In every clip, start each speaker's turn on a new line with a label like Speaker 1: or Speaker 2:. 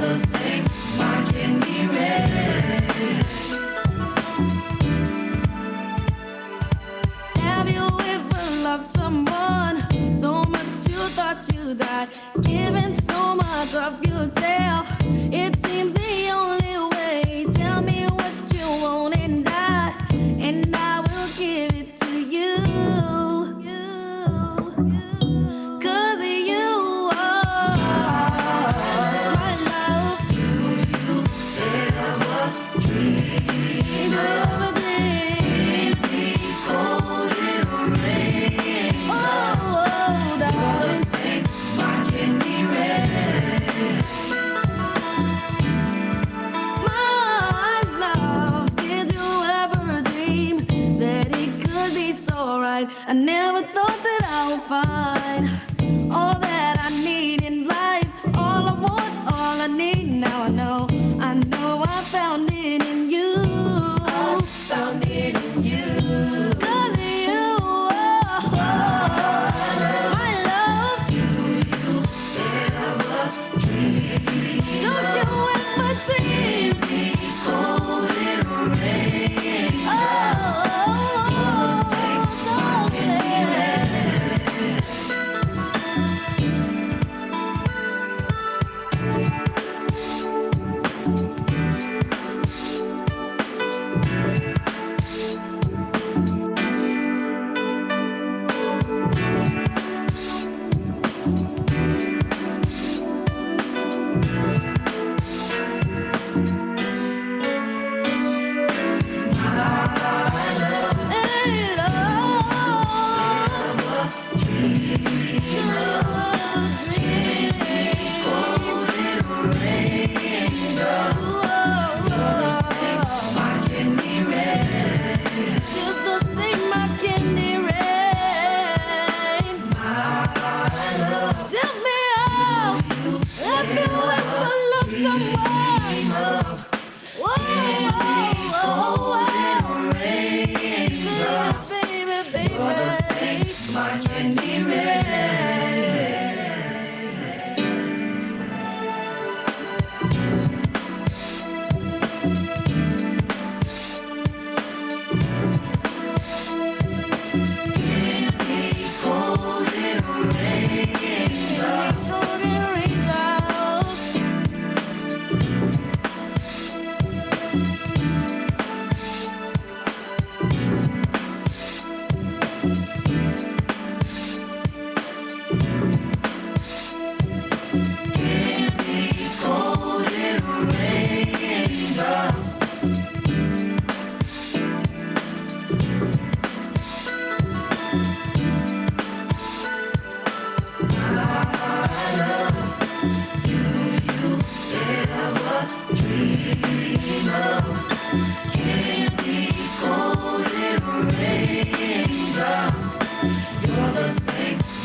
Speaker 1: the same, my candy rain. Have you ever loved someone so much you thought you died, giving so much of yourself? It seems the only way. Tell me what you want and I will give it to you. 'Cause you are my love. Do you ever dream of a dream? Cold little rain. Oh, darling. The same, my candy rain. My love, did you ever dream that it could be so right? I never thought that I would find all that I need in life. All I want, all I need. Now I know I found it in you. I found it in you. 'Cause you are my love. Do you ever dream? Don't you ever dream? Cold little rain. Oh, darling.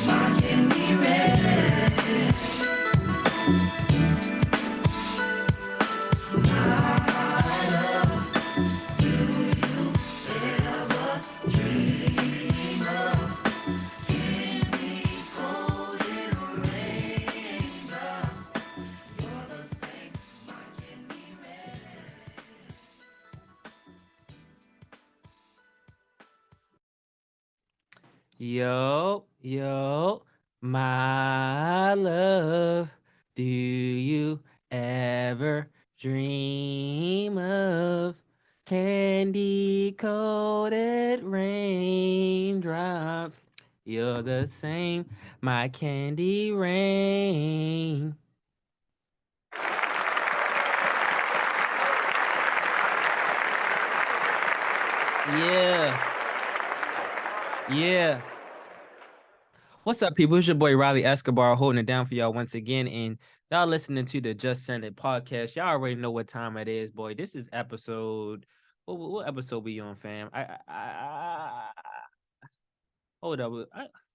Speaker 1: My candy
Speaker 2: Yo, my love, do you ever dream of candy coated raindrops? You're the same, my candy rain. Yeah, yeah. What's up, people? It's your boy Riley Escobar holding it down for y'all once again. And y'all listening to the Just Send It podcast. Y'all already know what time it is, boy. This is episode. What episode we on, fam? Hold up.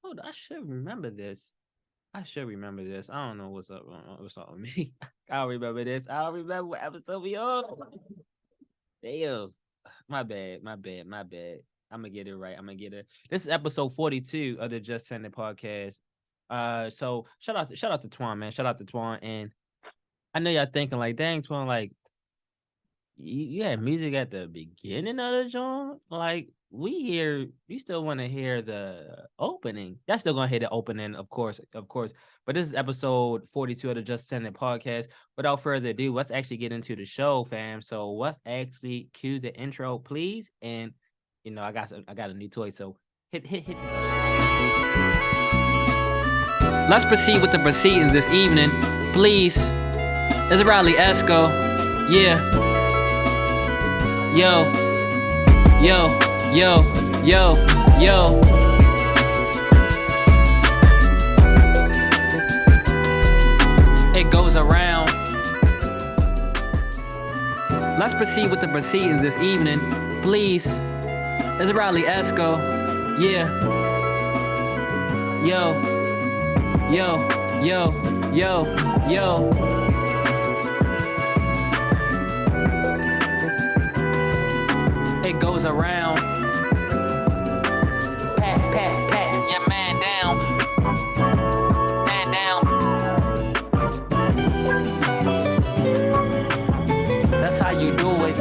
Speaker 2: Hold up. I should remember this. I don't know what's up. What's up with me? I don't remember this. I don't remember what episode we on. Damn. My bad. I'm gonna get it right. This is episode 42 of the Just Send It podcast. So shout out to Twan, man. Shout out to Twan. And I know y'all thinking like, dang, Twin, like you had music at the beginning of the joint. Like we still want to hear the opening. Y'all still gonna hear the opening, of course. But this is episode 42 of the Just Send It podcast. Without further ado, let's actually get into the show, fam. So let's actually cue the intro, please. And I got a new toy, so hit. Let's proceed with the proceedings this evening, please. It's Riley Esco. Yeah. Yo, yo, yo, yo, yo. It goes around. Let's proceed with the proceedings this evening, please. It's Riley Esco. Yeah. Yo, yo, yo, yo, yo. It goes around. Pat your man down. Man down. That's how you do it.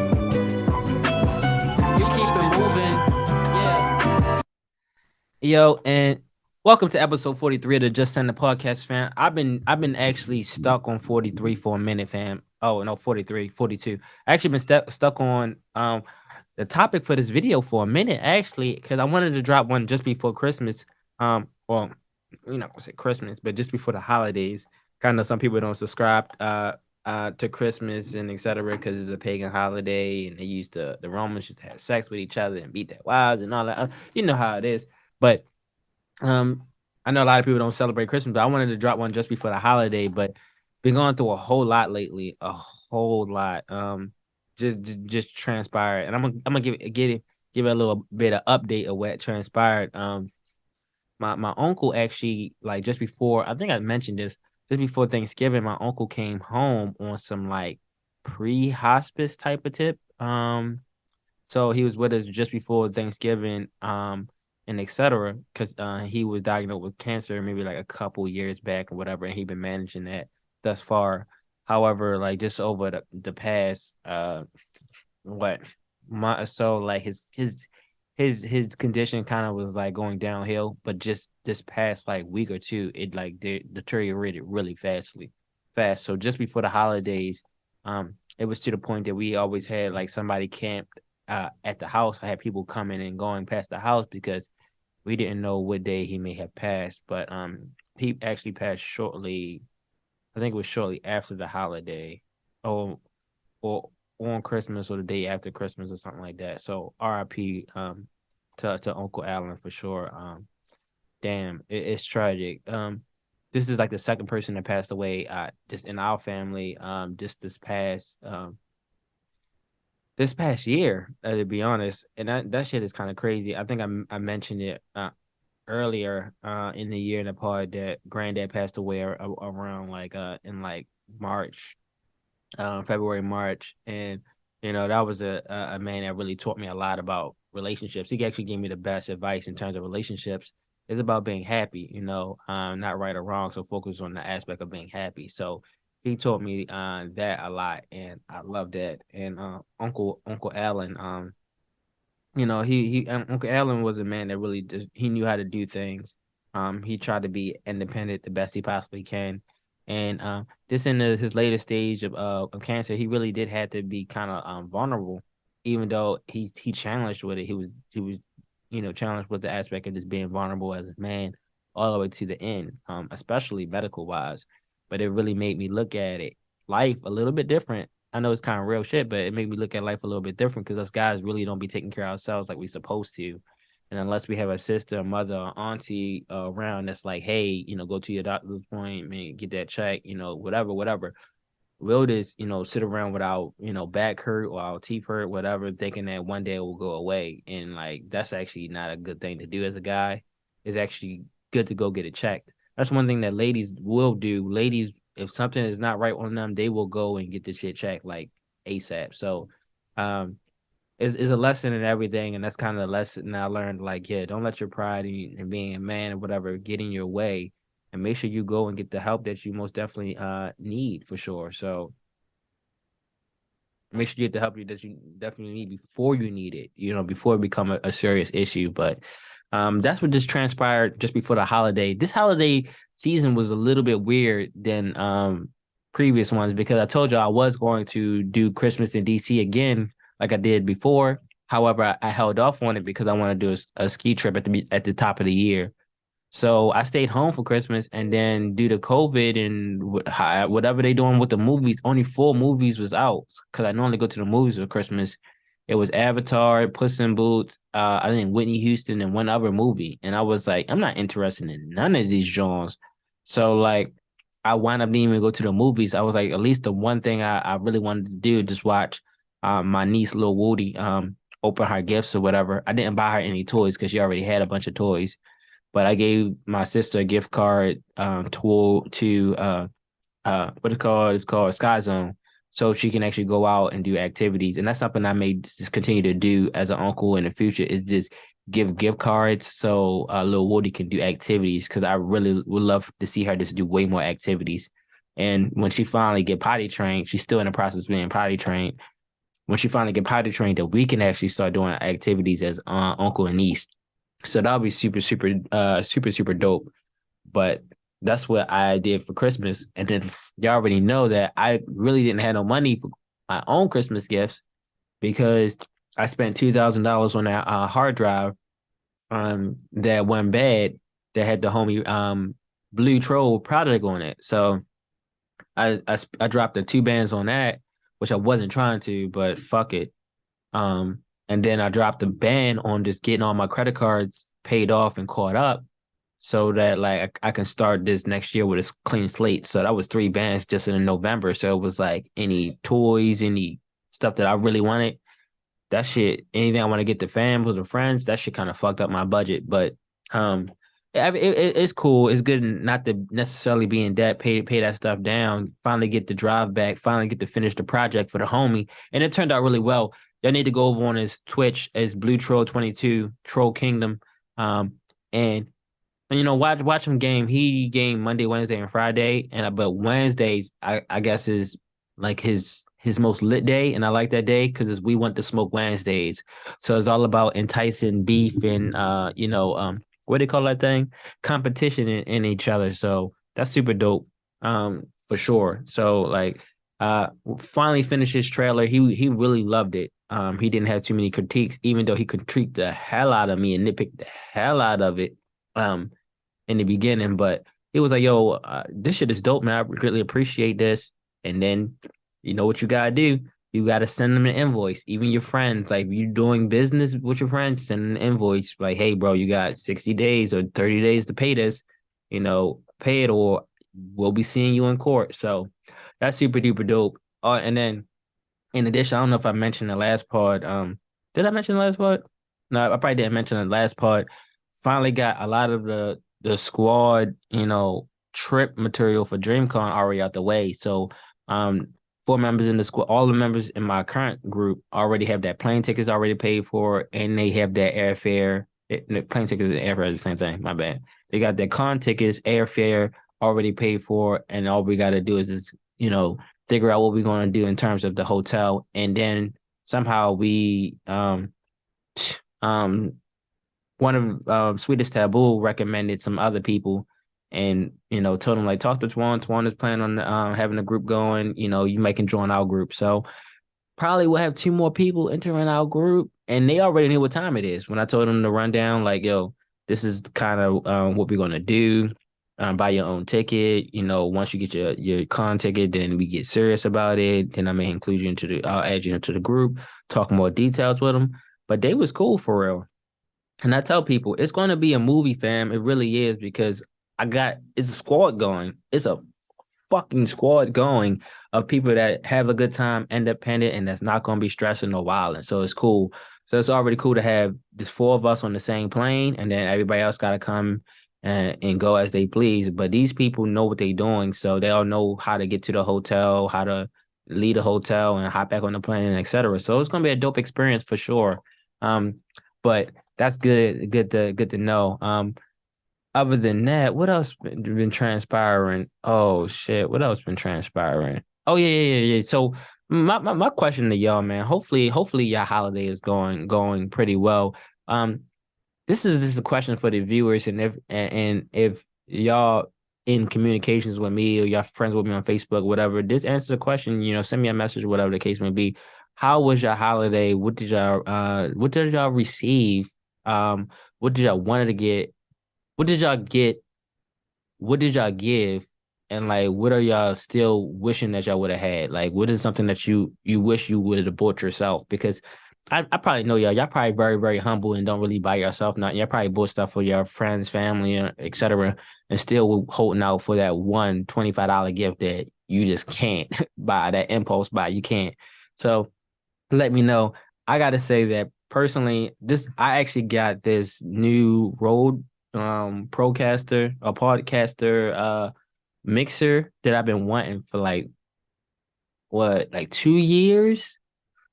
Speaker 2: You keep it moving. Yeah. Yo, and welcome to episode 43 of the Just Send the Podcast, fam. I've been actually stuck on 43 for a minute, fam. Oh no, 43, 42. I actually been stuck on the topic for this video for a minute, actually, because I wanted to drop one just before Christmas. Well, you're not gonna say Christmas, but just before the holidays. Kind of some people don't subscribe to Christmas and etc. because it's a pagan holiday, and the Romans used to have sex with each other and beat their wives and all that. You know how it is. But I know a lot of people don't celebrate Christmas, but I wanted to drop one just before the holiday. But been going through a whole lot lately, a whole lot. Just transpired, and I'm gonna give it a little bit of update of what transpired. My uncle actually, like, just before, I think I mentioned this, just before Thanksgiving, my uncle came home on some like pre-hospice type of tip. So he was with us just before Thanksgiving, and etc. Because he was diagnosed with cancer maybe like a couple years back or whatever, and he'd been managing that thus far. However, like, just over the past what month or so, like his condition kind of was like going downhill, but just this past like week or two, it like deteriorated really fast. So just before the holidays, it was to the point that we always had like somebody camped at the house. I had people coming and going past the house because we didn't know what day he may have passed, but he actually passed shortly. I think it was shortly after the holiday, or on Christmas or the day after Christmas or something like that. So R.I.P. To Uncle Allen for sure. Damn, it's tragic. This is like the second person that passed away just in our family just this past year, to be honest. And that shit is kind of crazy. I think I mentioned it earlier in the year in the pod that granddad passed away around like in like March, February, March. And that was a man that really taught me a lot about relationships. He actually gave me the best advice in terms of relationships. It's about being happy, not right or wrong. So focus on the aspect of being happy. So he taught me that a lot, and I love that. And Uncle Allen, he Uncle Allen was a man that really just he knew how to do things. He tried to be independent the best he possibly can, and this in his later stage of cancer, he really did have to be kind of vulnerable, even though he challenged with it. He was challenged with the aspect of just being vulnerable as a man all the way to the end, especially medical wise. But it really made me look at life a little bit different. I know it's kind of real shit, but it made me look at life a little bit different because us guys really don't be taking care of ourselves like we supposed to. And unless we have a sister, a mother, or auntie around that's like, hey, go to your doctor's appointment, get that check, whatever. We'll just, sit around with our, back hurt or our teeth hurt, whatever, thinking that one day it will go away. And like, that's actually not a good thing to do as a guy. It's actually good to go get it checked. That's one thing that ladies will do. Ladies, if something is not right on them, they will go and get the shit checked like ASAP. So, it's a lesson in everything, and that's kind of the lesson I learned. Like, yeah, don't let your pride and being a man or whatever get in your way. and make sure you go and get the help that you most definitely need for sure. So make sure you get the help that you definitely need before you need it, before it become a serious issue. But that's what just transpired just before the holiday. This holiday season was a little bit weird than previous ones because I told you I was going to do Christmas in DC again, like I did before. However, I held off on it because I want to do a ski trip at the top of the year. So I stayed home for Christmas, and then due to COVID and whatever they doing with the movies, only 4 movies was out because I normally go to the movies for Christmas. It was Avatar, Puss in Boots, I think Whitney Houston, and one other movie. And I was like, I'm not interested in none of these genres. So like, I wound up needing to go to the movies. I was like, at least the one thing I really wanted to do just watch my niece, Lil Woody, open her gifts or whatever. I didn't buy her any toys because she already had a bunch of toys. But I gave my sister a gift card to what it's called Sky Zone, so she can actually go out and do activities. And that's something I may just continue to do as an uncle in the future, is just give gift cards so little Woody can do activities, because I really would love to see her just do way more activities. And when she finally get potty trained, she's still in the process of being potty trained. When she finally get potty trained, that we can actually start doing activities as uncle and niece. So that'll be super, super, super dope. But that's what I did for Christmas. And then you already know that I really didn't have no money for my own Christmas gifts because I spent $2,000 on that hard drive that went bad that had the homie Blue Troll project on it. So I dropped the 2 bands on that, which I wasn't trying to, but fuck it. And then I dropped the ban on just getting all my credit cards paid off and caught up so that like I can start this next year with a clean slate. So that was 3 bands just in November. So it was like any toys, any stuff that I really wanted. That shit, anything I want to get to families or friends, that shit kind of fucked up my budget. But um, it's cool. It's good not to necessarily be in debt. Pay that stuff down. Finally get the drive back. Finally get to finish the project for the homie, and it turned out really well. Y'all need to go over on his Twitch as Blue Troll 22 Troll Kingdom, and watch him game. He game Monday, Wednesday, and Friday, and but Wednesdays I guess is like his most lit day, and I like that day because we want to smoke Wednesdays. So it's all about enticing beef and what do you call that thing? Competition in each other. So that's super dope. For sure. So like finally finished his trailer. He really loved it. He didn't have too many critiques, even though he critiqued the hell out of me and nitpicked the hell out of it in the beginning. But he was like, yo, this shit is dope, man. I greatly appreciate this. And then you know what you gotta do? You gotta send them an invoice. Even your friends, like if you're doing business with your friends, send an invoice. Like, hey, bro, you got 60 days or 30 days to pay this. Pay it or we'll be seeing you in court. So that's super duper dope. And then in addition, I don't know if I mentioned the last part. Did I mention the last part? No, I probably didn't mention the last part. Finally got a lot of the squad, trip material for DreamCon already out the way. So 4 members in the squad, all the members in my current group already have that plane tickets already paid for, and they have that airfare. The plane tickets and airfare are the same thing. My bad. They got their con tickets, airfare already paid for, and all we got to do is just figure out what we're going to do in terms of the hotel, and then somehow we one of Sweetest Taboo recommended some other people, and told them like talk to Twan. Twan is planning on having a group going. You might can join our group. So probably we'll have 2 more people entering our group, and they already knew what time it is. When I told them to run down, like, yo, this is kind of what we're gonna do. Buy your own ticket. Once you get your con ticket, then we get serious about it. Then I may include you I'll add you into the group, talk more details with them. But they was cool for real. And I tell people it's going to be a movie, fam. It really is, because it's a squad going. It's a fucking squad going of people that have a good time, independent, and that's not going to be stressing or wilding. So it's cool. So it's already cool to have just 4 of us on the same plane, and then everybody else got to come and go as they please. But these people know what they're doing, so they'll know how to get to the hotel, how to leave the hotel and hop back on the plane, and etc. So it's going to be a dope experience for sure. But that's good to know. Other than that, what else been transpiring? Oh shit, what else been transpiring? Oh yeah. So my question to y'all, man. Hopefully your holiday is going pretty well. Um, this is just a question for the viewers, and if y'all in communications with me or y'all friends with me on Facebook, whatever, just answer the question. Send me a message, whatever the case may be. How was your holiday? What did y'all receive? What did y'all wanted to get? What did y'all get? What did y'all give? And like, what are y'all still wishing that y'all would have had? Like, what is something that you wish you would have bought yourself? Because I probably know y'all. Y'all probably very, very humble and don't really buy yourself nothing. Y'all probably bought stuff for your friends, family, etc., and still holding out for that one $25 gift that you just can't buy, that impulse buy. You can't. So let me know. I gotta say that personally, this I actually got this new Rode Procaster, a podcaster mixer that I've been wanting for like 2 years.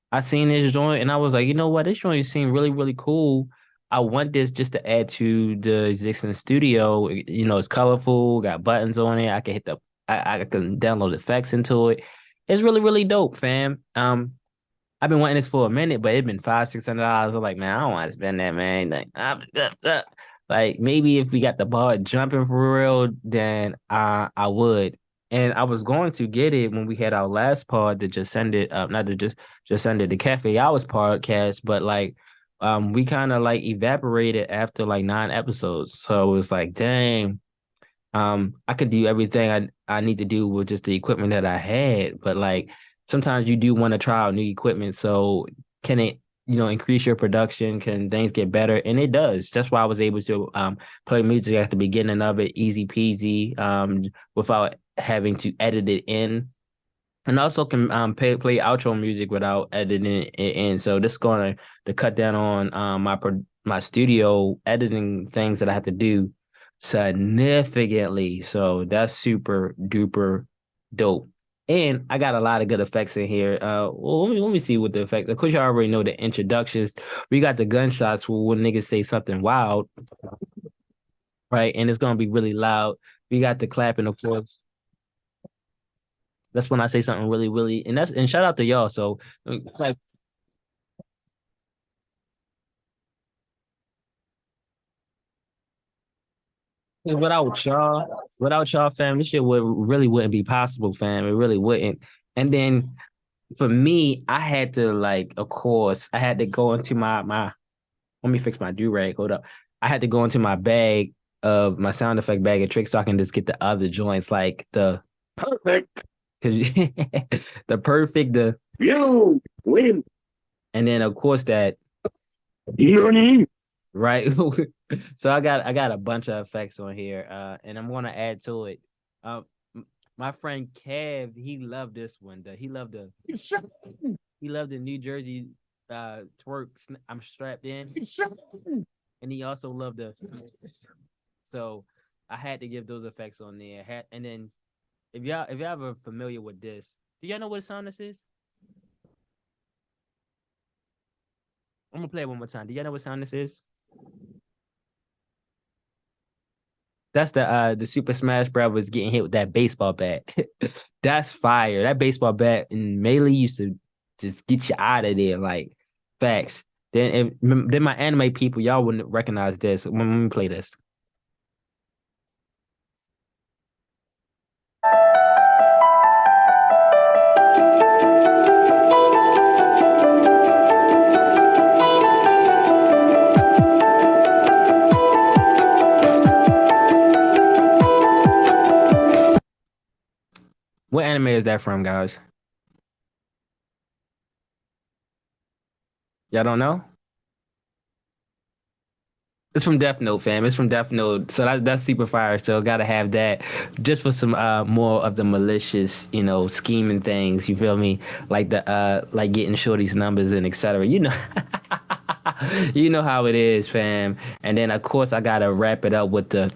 Speaker 2: I seen this joint and I was like, you know what, this joint seemed really, really cool. I want this just to add to the existing studio. It's colorful, got buttons on it. I can hit I can download effects into it. It's really, really dope, fam. I've been wanting this for a minute, but it's been $500-600. I'm like, man, I don't want to spend that, man. Like maybe if we got the ball jumping for real, then I would. And I was going to get it when we had our last pod to just send it up, not to just send it the Cafe Hours podcast, but like we kind of like evaporated after like 9 episodes. So it was like, dang, I could do everything I need to do with just the equipment that I had, but like sometimes you do want to try out new equipment. So can it, increase your production? Can things get better? And it does. That's why I was able to play music at the beginning of it, easy peasy, without having to edit it in, and also can play outro music without editing it in. So this is going to cut down on my studio editing things that I have to do significantly. So that's super duper dope. And I got a lot of good effects in here. Well, let me see what the effect. Of course, you already know the introductions. We got the gunshots when niggas say something wild, right? And it's gonna be really loud. We got the clapping, of course. That's when I say something really, really, and shout out to y'all. So like without y'all, fam, this shit wouldn't be possible, fam. It really wouldn't. And then for me, I had to like, of course, I had to go into my. Let me fix my do rag. Hold up. I had to go into my bag of my sound effect bag of tricks so I can just get the other joints like the perfect, the perfect, the you win, and then of course that right. So I got a bunch of effects on here, and I'm gonna add to it. Um, my friend Kev, he loved this one. He loved the New Jersey twerk. I'm strapped in, and he also loved the. So I had to give those effects on there. And then if y'all ever familiar with this, do y'all know what sound this is? I'm gonna play it one more time. Do y'all know what sound this is? That's the Super Smash Bros. Getting hit with that baseball bat. That's fire. That baseball bat in Melee used to just get you out of there, like facts. Then my anime people, y'all wouldn't recognize this. When we play this. What anime is that from, guys? Y'all don't know? It's from Death Note, fam. It's from Death Note. So that's super fire. So gotta have that just for some more of the malicious, scheming things. You feel me? Like the like getting shorty's numbers and etc. You know how it is, fam. And then of course I gotta wrap it up with the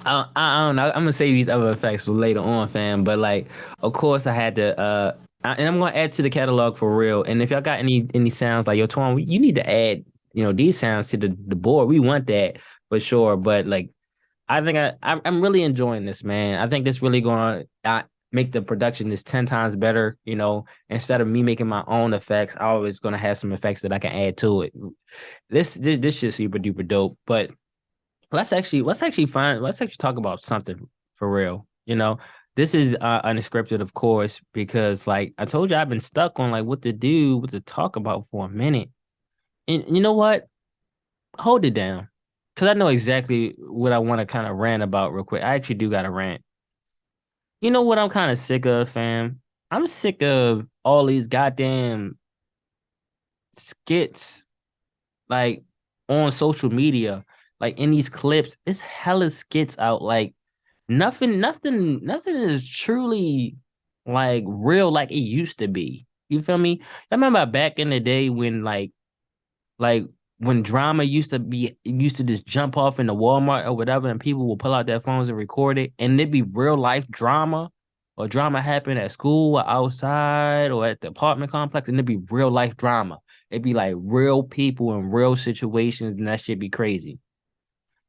Speaker 2: I don't know. I'm gonna say these other effects for later on, fam. But like, of course, I had to. And I'm gonna add to the catalog for real. And if y'all got any sounds like yo, Twan, you need to add, these sounds to the board. We want that for sure. But like, I'm really enjoying this, man. I think this really going to make the production this 10 times better. You know, instead of me making my own effects, I always going to have some effects that I can add to it. This shit's super duper dope. But let's actually talk about something for real. You know, this is unscripted, of course, because like I told you, I've been stuck on like what to do, what to talk about for a minute. And you know what? Hold it down. Cause I know exactly what I want to kind of rant about real quick. I actually do got to rant. You know what I'm kind of sick of, fam? I'm sick of all these goddamn skits like on social media, like in these clips. It's hella skits out. Like nothing is truly like real like it used to be. You feel me? I remember back in the day when like when drama used to just jump off in the Walmart or whatever, and people will pull out their phones and record it, and it'd be real life drama, or drama happen at school or outside or at the apartment complex, and it'd be real life drama. It'd be like real people and real situations, and that should be crazy.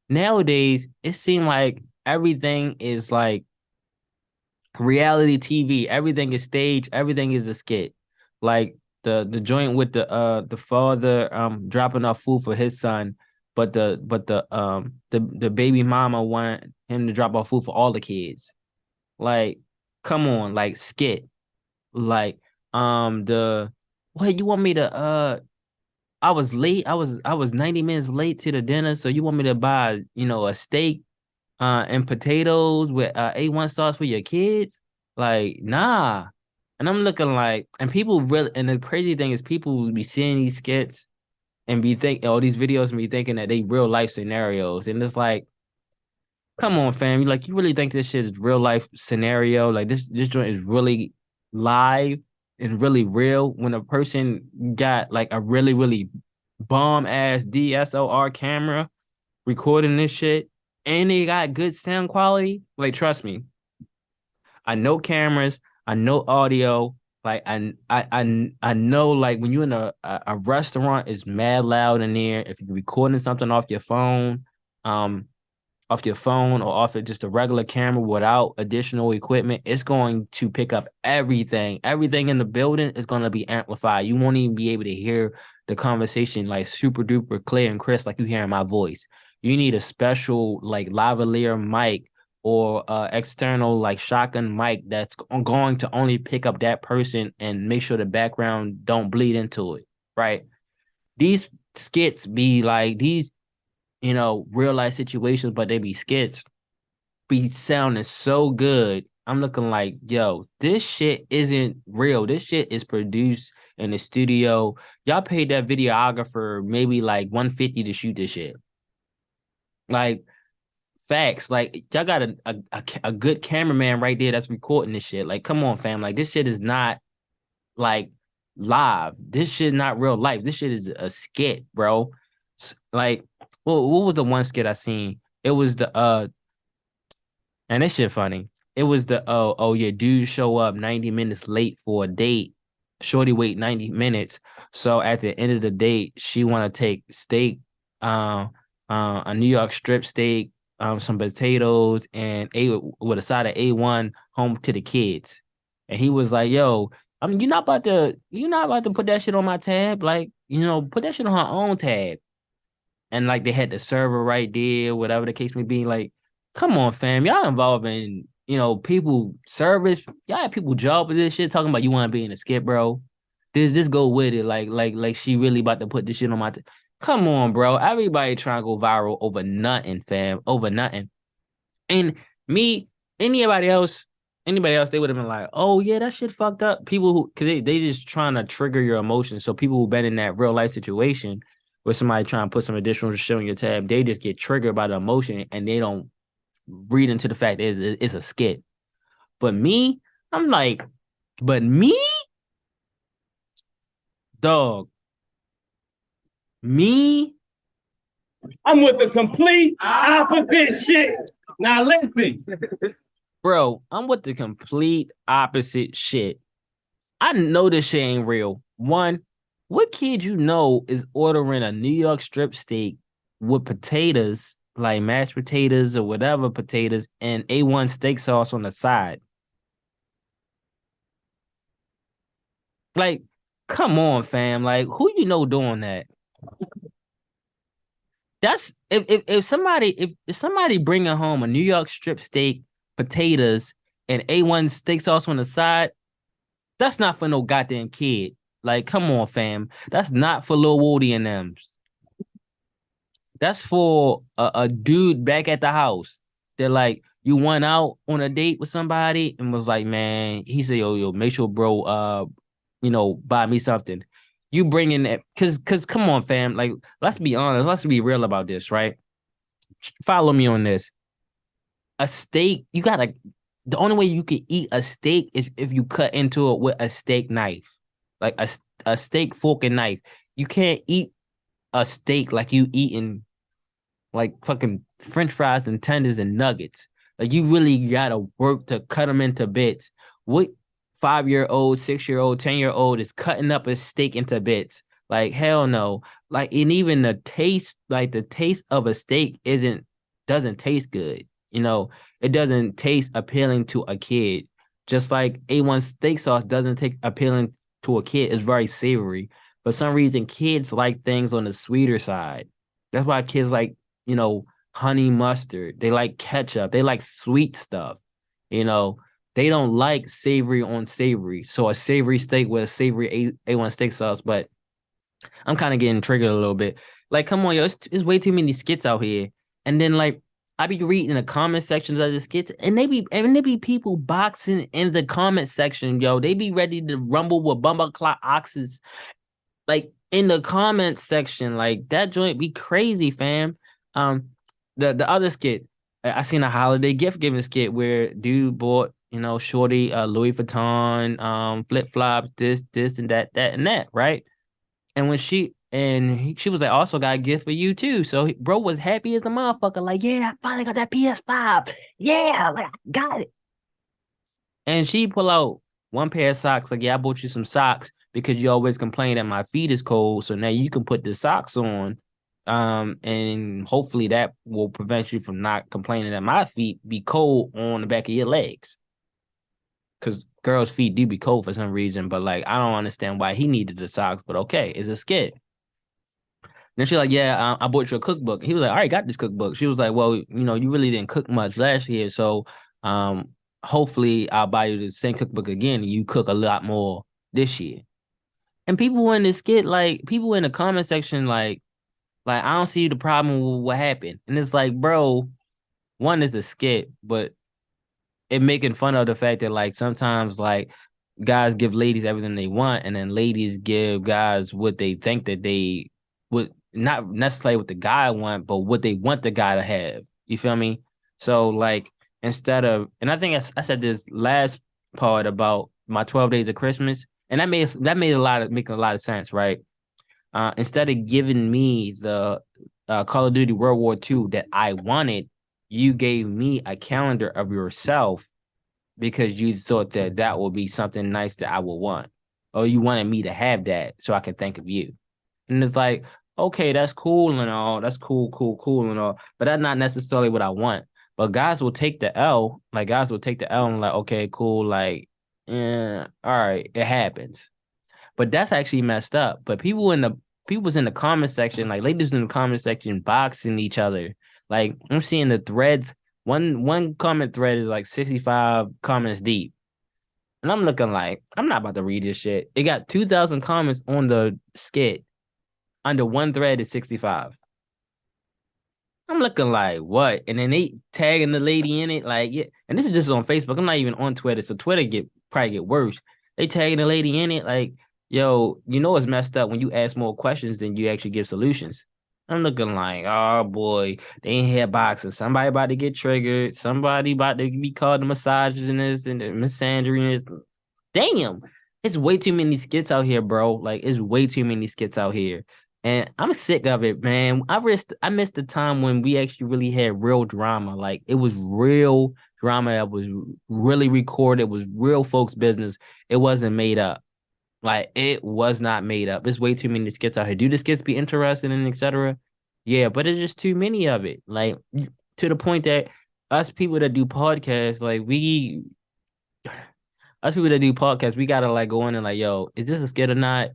Speaker 2: Nowadays, it seems like everything is like reality TV. Everything is staged. Everything is a skit. Like the joint with the father dropping off food for his son, but the baby mama want him to drop off food for all the kids. Like, come on, like skit. Like the what you want me to I was late. I was 90 minutes late to the dinner, so you want me to buy, a steak and potatoes with A1 sauce for your kids? Like, nah. And I'm looking like, and people really, and the crazy thing is, people will be seeing these skits and be thinking, all these videos and be thinking that they real life scenarios. And it's like, come on, fam. You really think this shit is real life scenario? Like this joint is really live and really real when a person got like a really, really bomb ass DSLR camera recording this shit and they got good sound quality. Like, trust me, I know cameras, I know audio. Like, I know, like, when you're in a restaurant, it's mad loud in there. If you're recording something um, off your phone or off of just a regular camera without additional equipment, it's going to pick up everything. Everything in the building is going to be amplified. You won't even be able to hear the conversation like super duper clear and crisp like you hearing my voice. You need a special like lavalier mic or external like shotgun mic that's going to only pick up that person and make sure the background don't bleed into it, right? These skits be like these, real life situations, but they be skits, be sounding so good. I'm looking like, yo, this shit isn't real. This shit is produced in the studio. Y'all paid that videographer maybe like 150 to shoot this shit. Like, facts. Like, y'all got a good cameraman right there that's recording this shit. Like, come on, fam. Like, this shit is not like live. This shit not real life. This shit is a skit, bro. Like, well, what was the one skit I seen? It was the and this shit funny. It was the oh yeah, dude show up 90 minutes late for a date. Shorty wait 90 minutes. So at the end of the date, she wanna take steak, a New York strip steak, some potatoes, and a with a side of A1 home to the kids. And he was like, yo, I mean, you're not about to put that shit on my tab. Like, put that shit on her own tab. And like they had the server right there, whatever the case may be. Like, come on, fam, y'all involving people service. Y'all have people job with this shit. Talking about you want to be in a skit, bro. This go with it. Like she really about to put this shit on my. Come on, bro. Everybody trying to go viral over nothing, fam. Over nothing. And me, anybody else, they would have been like, oh yeah, that shit fucked up. People who, cause they just trying to trigger your emotions. So people who've been in that real life situation where somebody trying to put some additional shit on your tab, they just get triggered by the emotion and they don't read into the fact that it's a skit. But me, I'm like, but me, dog, me,
Speaker 3: I'm with the complete opposite shit. Now listen.
Speaker 2: bro, I'm with the complete opposite shit. I know this shit ain't real. One, what kid is ordering a New York strip steak with potatoes like mashed potatoes or whatever potatoes and A1 steak sauce on the side. Like, come on, fam. Like, who you know doing that? That's if somebody bringing home a New York strip steak, potatoes, and A1 steak sauce on the side, that's not for no goddamn kid. Like, come on, fam. That's not for Lil Woody and them. That's for a dude back at the house. They're like, you went out on a date with somebody and was like, man, he said, yo, make sure, bro, buy me something. You bring in that, cause come on, fam. Like, let's be honest, let's be real about this, right? Follow me on this. A steak, the only way you can eat a steak is if you cut into it with a steak knife, like a steak fork and knife. You can't eat a steak like you eating like fucking French fries and tenders and nuggets. Like you really gotta work to cut them into bits. What 5-year-old, 6-year-old, 10-year-old is cutting up a steak into bits? Like hell no. Like and even the taste of a steak doesn't taste good. It doesn't taste appealing to a kid. Just like A1 steak sauce doesn't taste appealing to a kid. It's very savory. For some reason, kids like things on the sweeter side. That's why kids like, honey mustard. They like ketchup. They like sweet stuff. They don't like savory on savory. So a savory steak with a savory A1 steak sauce. But I'm kind of getting triggered a little bit. Like, come on, yo, it's way too many skits out here. And then like I be reading the comment sections of the skits, and they be people boxing in the comment section, yo. They be ready to rumble with bumble clock oxes, like in the comment section. Like that joint be crazy, fam. The other skit, I seen a holiday gift giving skit where dude bought, shorty Louis Vuitton, flip flops, this and that and that, right? And when she was like, also got a gift for you too. So bro was happy as a motherfucker. Like, yeah, I finally got that PS5. Yeah, like I got it. And she pull out one pair of socks. Like, yeah, I bought you some socks because you always complain that my feet is cold. So now you can put the socks on. And hopefully that will prevent you from not complaining that my feet be cold on the back of your legs. Because girls' feet do be cold for some reason, but like I don't understand why he needed the socks. But okay, it's a skit. Then she's like, yeah, I bought you a cookbook. He was like, all right, got this cookbook. She was like, well, you really didn't cook much last year, so hopefully I'll buy you the same cookbook again and you cook a lot more this year. And people in the skit, like people in the comment section, like I don't see the problem with what happened. And it's like, bro, one is a skit, but it making fun of the fact that like sometimes like guys give ladies everything they want, and then ladies give guys what they think that they would not necessarily what the guy want, but what they want the guy to have. You feel me? So like instead of, and I think I said this last part about my 12 days of Christmas, and that made a lot of sense, right? Instead of giving me the Call of Duty World War II that I wanted, you gave me a calendar of yourself because you thought that would be something nice that I would want. Or you wanted me to have that so I could think of you. And it's like, okay, that's cool and all. That's cool and all. But that's not necessarily what I want. But guys will take the L. Like, guys will take the L and like, okay, cool. Like, all right, it happens. But that's actually messed up. But people's in the comment section, like ladies in the comment section boxing each other. Like I'm seeing the threads. One comment thread is like 65 comments deep. And I'm looking like, I'm not about to read this shit. It got 2,000 comments on the skit. Under one thread is 65. I'm looking like, what? And then they tagging the lady in it. Like, yeah. And this is just on Facebook. I'm not even on Twitter. So Twitter probably get worse. They tagging the lady in it. Like, yo, it's messed up when you ask more questions than you actually give solutions. I'm looking like, oh boy, they ain't here boxing. Somebody about to get triggered. Somebody about to be called a misogynist and a misandrist. Damn, it's way too many skits out here, bro. Like, it's way too many skits out here. And I'm sick of it, man. I missed the time when we actually really had real drama. Like, it was real drama that was really recorded. It was real folks' business. It wasn't made up. Like, it was not made up. There's way too many skits out here. Do the skits be interesting and etc.? Yeah, but it's just too many of it. Like to the point that us people that do podcasts, us people that do podcasts, we gotta like go in and like, yo, is this a skit or not?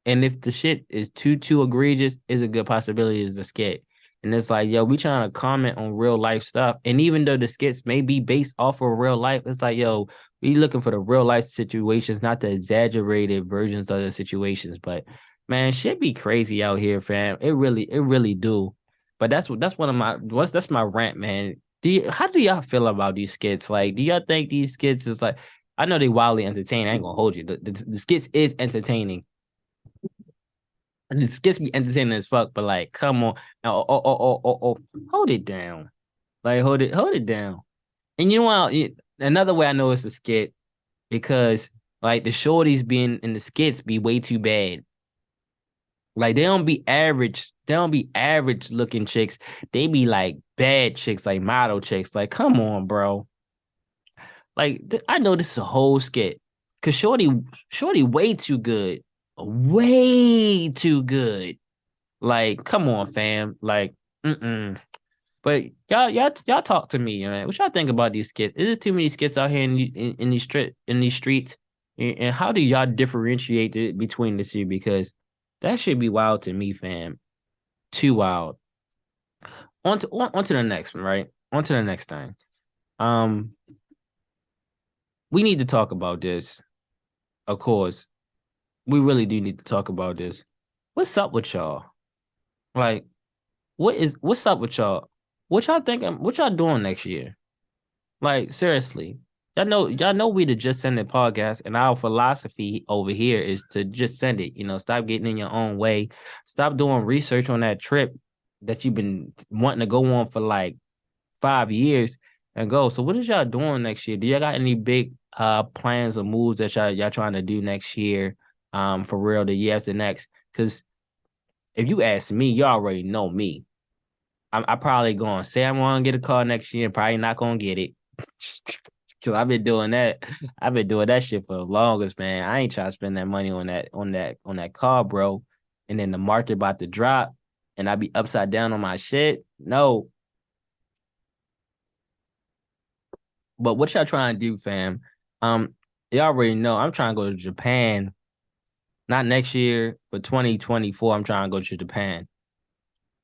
Speaker 2: And if the shit is too egregious, is a good possibility it's a skit. And it's like, yo, we trying to comment on real life stuff. And even though the skits may be based off of real life, it's like, yo, we looking for the real life situations, not the exaggerated versions of the situations. But man, shit be crazy out here, fam. It really do. But that's one of that's my rant, man. How do y'all feel about these skits? Like, do y'all think these skits is like I know they wildly entertaining. I ain't gonna hold you. The skits is entertaining. The skits be entertaining as fuck, but like, come on. Hold it down. Like, hold it down. And you know what? Another way I know it's a skit because like the shorties being in the skits be way too bad. Like they don't be average. They don't be average looking chicks. They be like bad chicks, like model chicks. Like, come on, bro. Like I know this is a whole skit. Cause Shorty way too good. Way too good. Like, come on, fam. Like, mm-mm. But y'all talk to me, man. What y'all think about these skits? Is there too many skits out here in these streets? And how do y'all differentiate between the two? Because that should be wild to me, fam. Too wild. On to the next one, right? On to the next thing. Um, we need to talk about this. Of course, we really do need to talk about this. What's up with y'all? Like, what's up with y'all? What y'all thinking? What y'all doing next year? Like, seriously. Y'all know we the Just Send It podcast, and our philosophy over here is to just send it. You know, stop getting in your own way. Stop doing research on that trip that you've been wanting to go on for like 5 years and go. So what is y'all doing next year? Do y'all got any big plans or moves that y'all trying to do next year? For real, the year after next? Because if you ask me, you already know me. I probably going to say I'm going to get a car next year. Probably not going to get it. Cause I've been doing that. I've been doing that shit for the longest, man. I ain't trying to spend that money on that car, bro. And then the market about to drop, and I be upside down on my shit. No. But what y'all trying to do, fam? You already know I'm trying to go to Japan. Not next year, but 2024. I'm trying to go to Japan.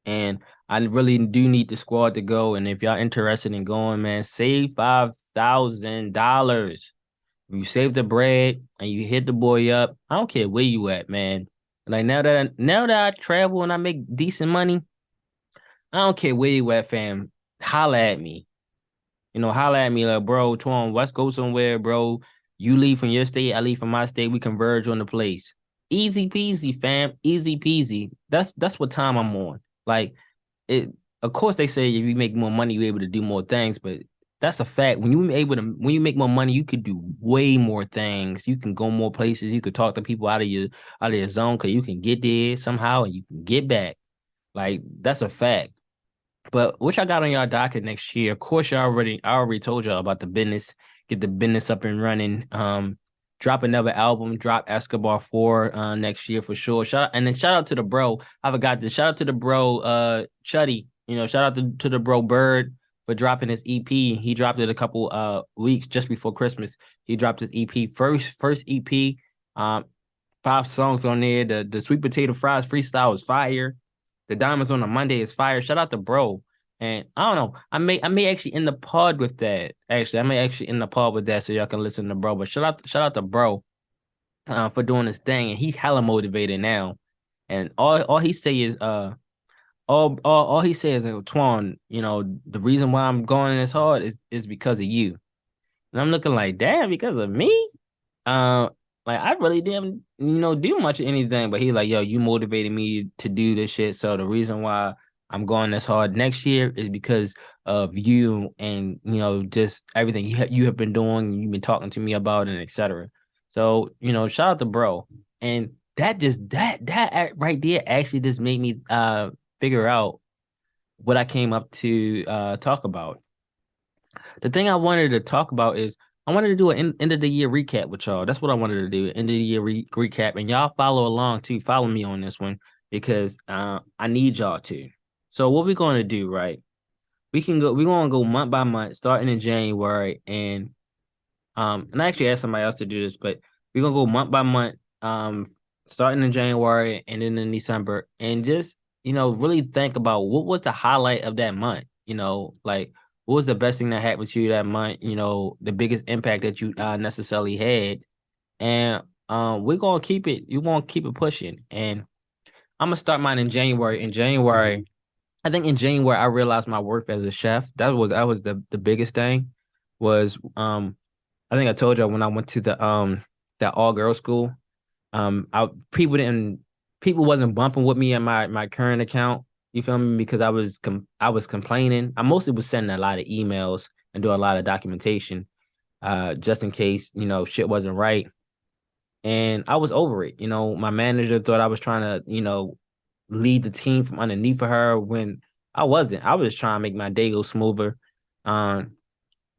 Speaker 2: And I really do need the squad to go. And if y'all interested in going, man, save $5,000. If you save the bread and you hit the boy up, I don't care where you at, man. Like now that I travel and I make decent money, I don't care where you at, fam. Holla at me. You know, holla at me like, bro, Twan, let's go somewhere, bro. You leave from your state, I leave from my state. We converge on the place. Easy peasy, fam. Easy peasy. That's what time I'm on. Like it. Of course, they say if you make more money, you're able to do more things. But that's a fact. When you make more money, you could do way more things. You can go more places. You could talk to people out of your zone because you can get there somehow and you can get back. Like that's a fact. But what y'all got on y'all docket next year? Of course, I already told y'all about the business. Get the business up and running. Drop another album. Drop Escobar 4 next year for sure. Shout out to the bro. I forgot this. Shout out to the bro Chuddy. You know, shout out to the bro Bird for dropping his EP. He dropped it a couple weeks just before Christmas. He dropped his EP first EP. 5 songs on there. The sweet potato fries freestyle is fire. The Diamonds on a Monday is fire. Shout out to bro. And I don't know. I may actually end the pod with that. Actually, I may actually end the pod with that so y'all can listen to bro. But shout out to bro for doing this thing. And he's hella motivated now. And all he say is all he says is like, Twan, you know, the reason why I'm going this hard is because of you. And I'm looking like, damn, because of me? Uh, like I really didn't, do much of anything. But he like, yo, you motivated me to do this shit. So the reason why I'm going this hard next year is because of you and just everything you have been doing, you've been talking to me about, and etc. So shout out to bro. And that right there actually just made me figure out what I came up to talk about. The thing I wanted to talk about is I wanted to do an end of the year recap with y'all. That's what I wanted to do, end of the year recap, and y'all follow along too. Follow me on this one because I need y'all to. So what we're going to do, right? We're going to go month by month, starting in January, and I actually asked somebody else to do this, but we're gonna go month by month, starting in January and then in December, and just really think about what was the highlight of that month. Like what was the best thing that happened to you that month. The biggest impact that you necessarily had, and we're gonna keep it. You want to keep it pushing, and I'm gonna start mine in January. In January, I think in January I realized my worth as a chef. That was the biggest thing. Was I think I told you when I went to the that all girls school. I people wasn't bumping with me in my current account. You feel me? Because I was complaining. I mostly was sending a lot of emails and doing a lot of documentation, just in case shit wasn't right. And I was over it. My manager thought I was trying to lead the team from underneath of her when I wasn't. I was trying to make my day go smoother. Um,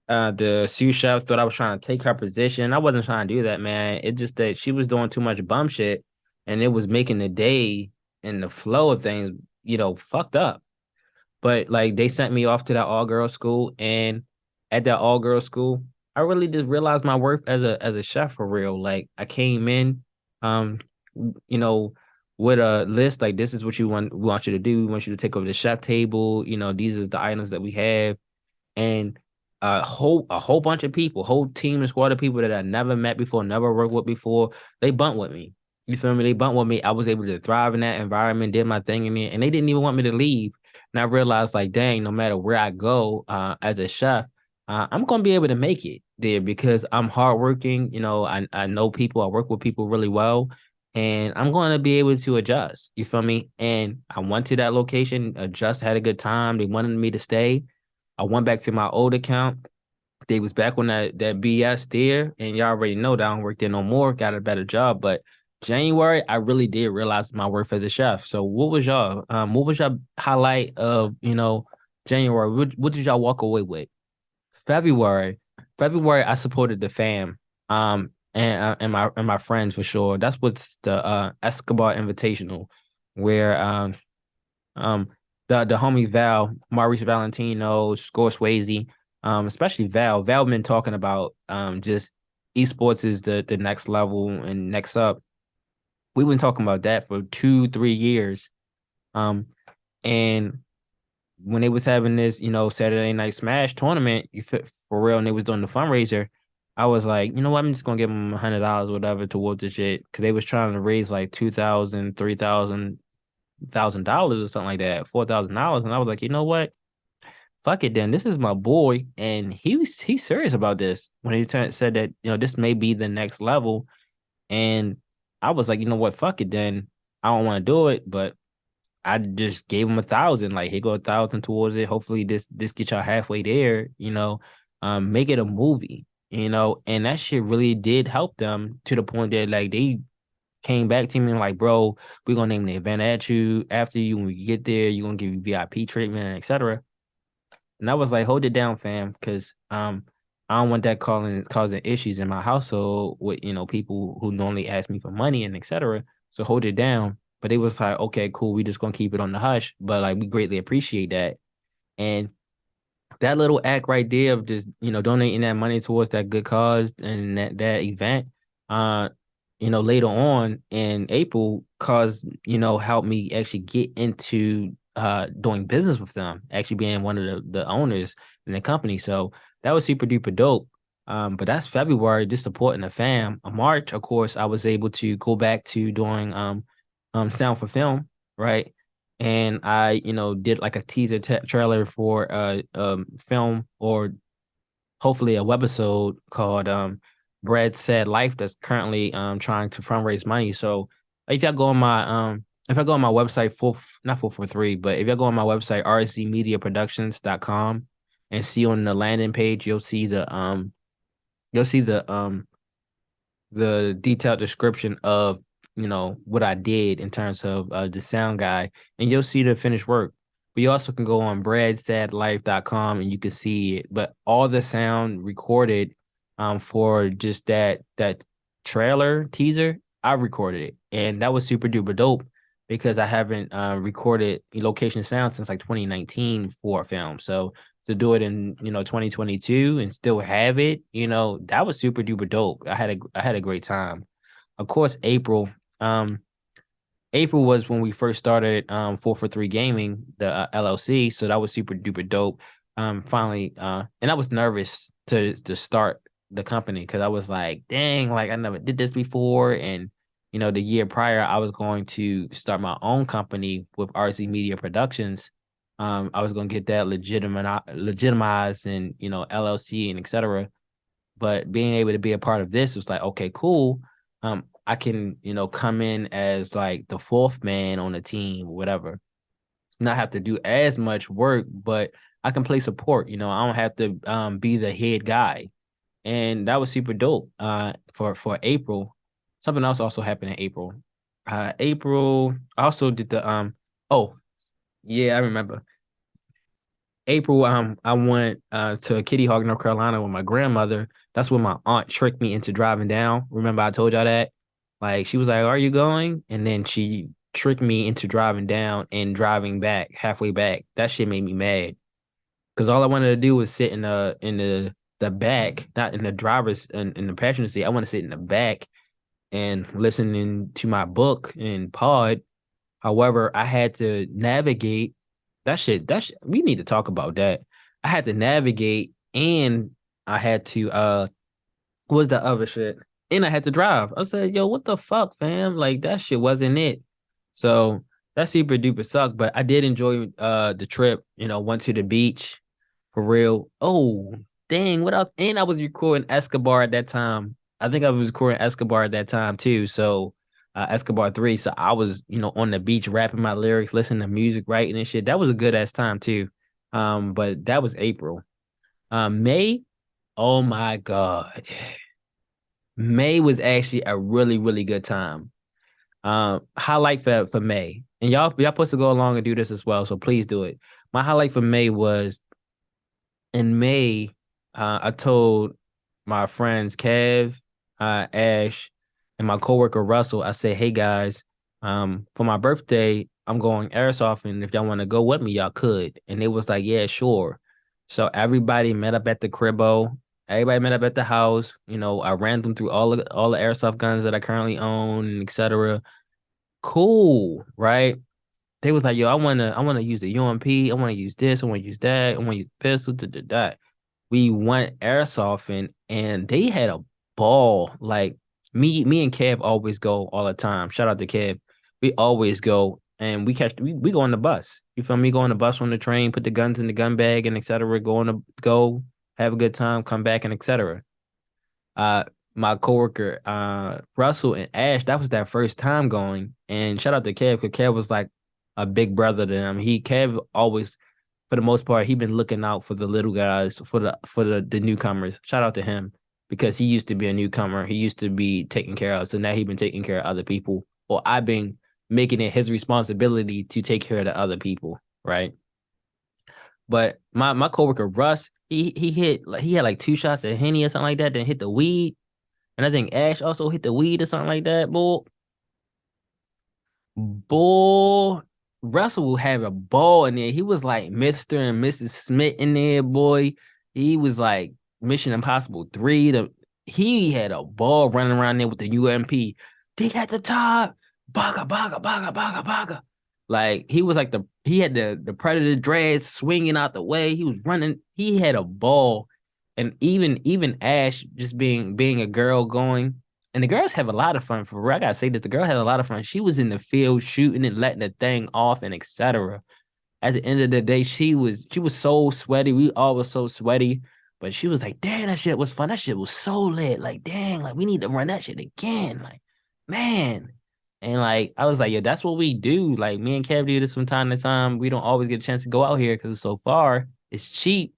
Speaker 2: the sous chef thought I was trying to take her position. I wasn't trying to do that, man. It just that she was doing too much bum shit, and it was making the day and the flow of things, fucked up. But like they sent me off to that all girls school, and at that all girls school, I really just realized my worth as a chef for real. Like I came in, um, you know, with a list like this is what we want you to do. We want you to take over the chef table. These are the items that we have, and a whole bunch of people, whole team and squad of people that I never met before, never worked with before, they bumped with me. You feel me? They bumped with me. I was able to thrive in that environment, did my thing in it, and they didn't even want me to leave. And I realized, like, dang, no matter where I go, as a chef, I'm gonna be able to make it there because I'm hardworking. I know people. I work with people really well, and I'm going to be able to adjust. You feel me? And I went to that location, adjust, had a good time. They wanted me to stay. I went back to my old account. They was back on that BS there, and y'all already know that I don't work there no more. Got a better job, but January I really did realize my worth as a chef. So what was y'all? What was your highlight of January? What did y'all walk away with? February, February I supported the fam, and my friends for sure. That's what's the Escobar Invitational, where um, the homie Val, Maurice Valentino, Score Swayze, especially Val. Val been talking about just esports is the next level and next up. We've been talking about that for 2-3 years. Um, and when they was having this, Saturday Night Smash tournament, for real, and they was doing the fundraiser, I was like, you know what, I'm just gonna give them $100, whatever, towards the shit, because they was trying to raise like 2,000, 3,000 $1,000 or something like that, $4,000, and I was like, you know what? Fuck it, then. This is my boy, and he's serious about this. When said that this may be the next level, and I was like, you know what? Fuck it, then. I don't want to do it, but I just gave him 1,000. Like, here go 1,000 towards it. Hopefully, this get y'all halfway there. Make it a movie. And that shit really did help them to the point that like they came back to me and like, bro, we're gonna name the event at you after you when we get there, you're gonna give you VIP treatment, etc. And I was like, hold it down, fam, because I don't want that causing issues in my household with people who normally ask me for money and etc. So hold it down. But it was like, okay, cool, we just gonna keep it on the hush. But like we greatly appreciate that. And that little act right there of just donating that money towards that good cause and that event, uh later on in April caused helped me actually get into doing business with them, actually being one of the owners in the company. So that was super duper dope. But that's February, just supporting the fam. March, of course, I was able to go back to doing sound for film, right? And I, did like a teaser trailer for a film, or hopefully a webisode called Bread Said Life, that's currently trying to fundraise money. So if y'all go on my if I go on my website for not 443, but if y'all go on my website rscmediaproductions.com and see on the landing page, you'll see the detailed description of what I did in terms of the sound guy, and you'll see the finished work. But you also can go on bradsadlife.com and you can see it. But all the sound recorded for just that trailer teaser, I recorded it. And that was super duper dope. because I haven't recorded location sound since like 2019 for a film. So to do it in 2022 and still have it, that was super duper dope. I had a great time. Of course, April was when we first started 443 Gaming, the LLC. So that was super duper dope. Finally, and I was nervous to start the company because I was like, dang, like I never did this before. And the year prior, I was going to start my own company with RC Media Productions. I was going to get that legitimized and LLC and etc. But being able to be a part of this was like, okay, cool. I can, come in as like the fourth man on the team, whatever. Not have to do as much work, but I can play support. I don't have to be the head guy. And that was super dope. For April. Something else also happened in April. April I also did the oh yeah, I remember. April, I went to Kitty Hawk, North Carolina with my grandmother. That's when my aunt tricked me into driving down. Remember I told y'all that? Like she was like, "Are you going?" And then she tricked me into driving down and driving back, halfway back. That shit made me mad. Because all I wanted to do was sit in the back, not in the driver's in the passenger seat. I want to sit in the back and listening to my book and pod. However, I had to navigate that shit. We need to talk about that. I had to navigate and I had to what's the other shit? And I had to drive. I said, yo, what the fuck, fam? Like that shit wasn't it. So that super duper sucked. But I did enjoy the trip, went to the beach for real. Oh, dang, what else? And I was recording Escobar at that time. I think I was recording Escobar at that time too. So Escobar 3. So I was, on the beach rapping my lyrics, listening to music, writing and shit. That was a good ass time too. But that was April. May, oh my God. May was actually a really, really good time. Highlight for May. And y'all supposed to go along and do this as well. So please do it. My highlight for May was in May, I told my friends Kev, Ash, and my coworker Russell, I said, "Hey guys, for my birthday, I'm going airsoft, and if y'all want to go with me, y'all could." And they was like, "Yeah, sure." So everybody met up at the cribbo. Everybody met up at the house. I ran them through all the airsoft guns that I currently own, and etc. Cool, right? They was like, yo, I wanna use the UMP, I want to use this, I want to use that, I want to use the pistol, that. We went airsofting and they had a ball. Like me and Kev always go all the time. Shout out to Kev. We always go and we go on the bus. You feel me? Go on the bus, on the train, put the guns in the gun bag and etc. Go have a good time, come back and etc. uh my coworker Russell and Ash, that was their first time going. And shout out to Kev, because Kev was like a big brother to them. Kev always, for the most part, he been looking out for the little guys, for the newcomers. Shout out to him because he used to be a newcomer. He used to be taken care of. So now he been taking care of other people. Or I've been making it his responsibility to take care of the other people, right? But my coworker Russ, he had like two shots of Henny or something like that, then hit the weed. And I think Ash also hit the weed or something like that. Boy, Russell will have a ball in there. He was like Mr. and Mrs. Smith in there, boy. He was like Mission Impossible 3. He had a ball running around there with the UMP. Dig at the top. Baga, baga, baga, baga, baga. Like he was like he had the Predator dreads swinging out the way. He was running. He had a ball. And even Ash just being a girl going, and the girls have a lot of fun. For real, I gotta say this: the girl had a lot of fun. She was in the field shooting and letting the thing off and etc. At the end of the day, she was so sweaty. We all was so sweaty, but she was like, "Damn, that shit was fun. That shit was so lit. Like, dang, like we need to run that shit again. Like, man." And like I was like, "Yo, that's what we do. Like me and Kev do this from time to time. We don't always get a chance to go out here because it's so far. It's cheap,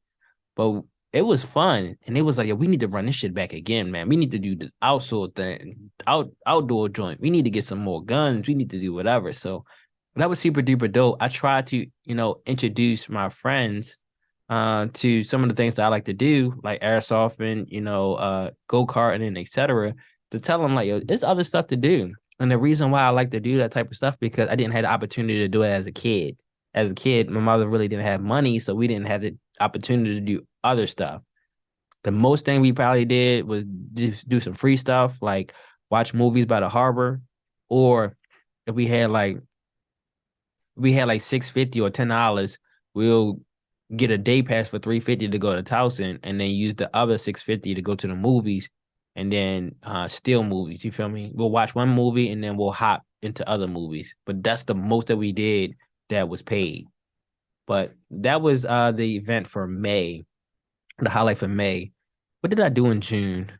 Speaker 2: but it was fun." And it was like, "Yeah, we need to run this shit back again, man. We need to do the outdoor thing, outdoor joint. We need to get some more guns. We need to do whatever." So that was super duper dope. I tried to, introduce my friends to some of the things that I like to do, like airsoft and, go-karting and etc. to tell them like, yo, there's other stuff to do. And the reason why I like to do that type of stuff because I didn't have the opportunity to do it as a kid. As a kid, my mother really didn't have money, so we didn't have the opportunity to do other stuff. The most thing we probably did was just do some free stuff, like watch movies by the harbor, or if we had like $6.50 or $10, we'll get a day pass for $3.50 to go to Towson, and then use the other $6.50 to go to the movies, and then steal movies. You feel me? We'll watch one movie and then we'll hop into other movies. But that's the most that we did that was paid. But that was the event for May, the highlight for May. What did I do in June?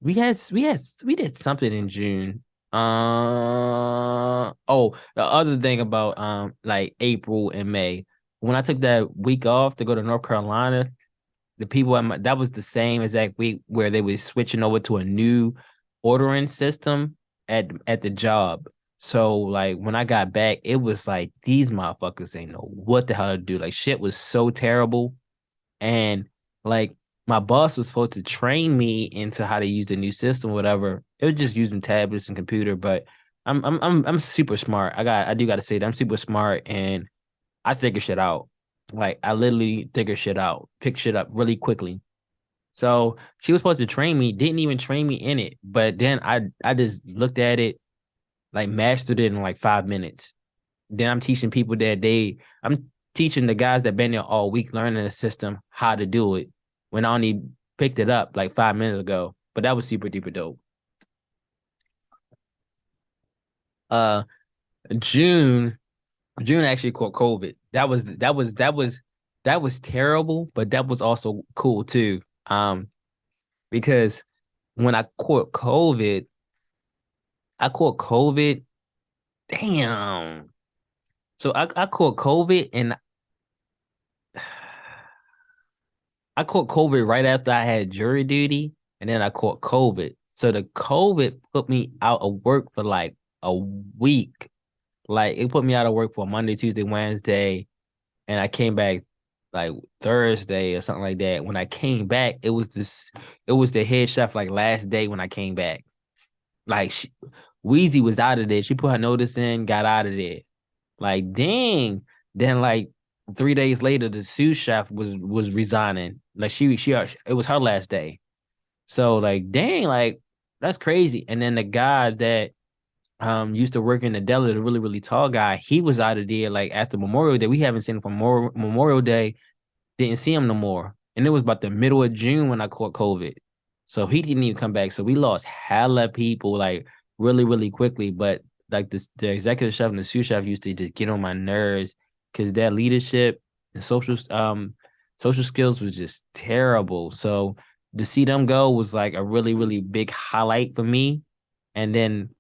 Speaker 2: We did something in June. The other thing about like April and May, when I took that week off to go to North Carolina, the people that was the same exact week where they were switching over to a new ordering system at the job. So like when I got back, it was like these motherfuckers ain't know what the hell to do. Like shit was so terrible. And like my boss was supposed to train me into how to use the new system, whatever. It was just using tablets and computer, but I'm super smart. I do gotta say that I'm super smart and I figure shit out. Like I literally figure shit out, pick shit up really quickly. So she was supposed to train me, didn't even train me in it. But then I just looked at it, like mastered it in like 5 minutes. Then I'm teaching the guys that been there all week learning the system how to do it when I only picked it up like 5 minutes ago. But that was super duper dope. Uh June June actually caught COVID. That was terrible, but that was also cool too. Because when I caught COVID, damn. So I caught COVID and I caught COVID right after I had jury duty, and then I caught COVID. So the COVID put me out of work for like a week. Like it put me out of work for Monday, Tuesday, Wednesday, and I came back like Thursday or something like that. When I came back, it was the head chef like last day when I came back. Like Wheezy was out of there. She put her notice in, got out of there. Like dang. Then like 3 days later, the sous chef was resigning. Like it was her last day. So like dang, like that's crazy. And then the guy that used to work in the deli, the really really tall guy, he was out of there like after Memorial Day. We haven't seen him from Memorial Day. Didn't see him no more. And it was about the middle of June when I caught COVID. So he didn't even come back. So we lost hella people like really, really quickly. But like the executive chef and the sous chef used to just get on my nerves because their leadership and social skills was just terrible. So to see them go was like a really, really big highlight for me. And then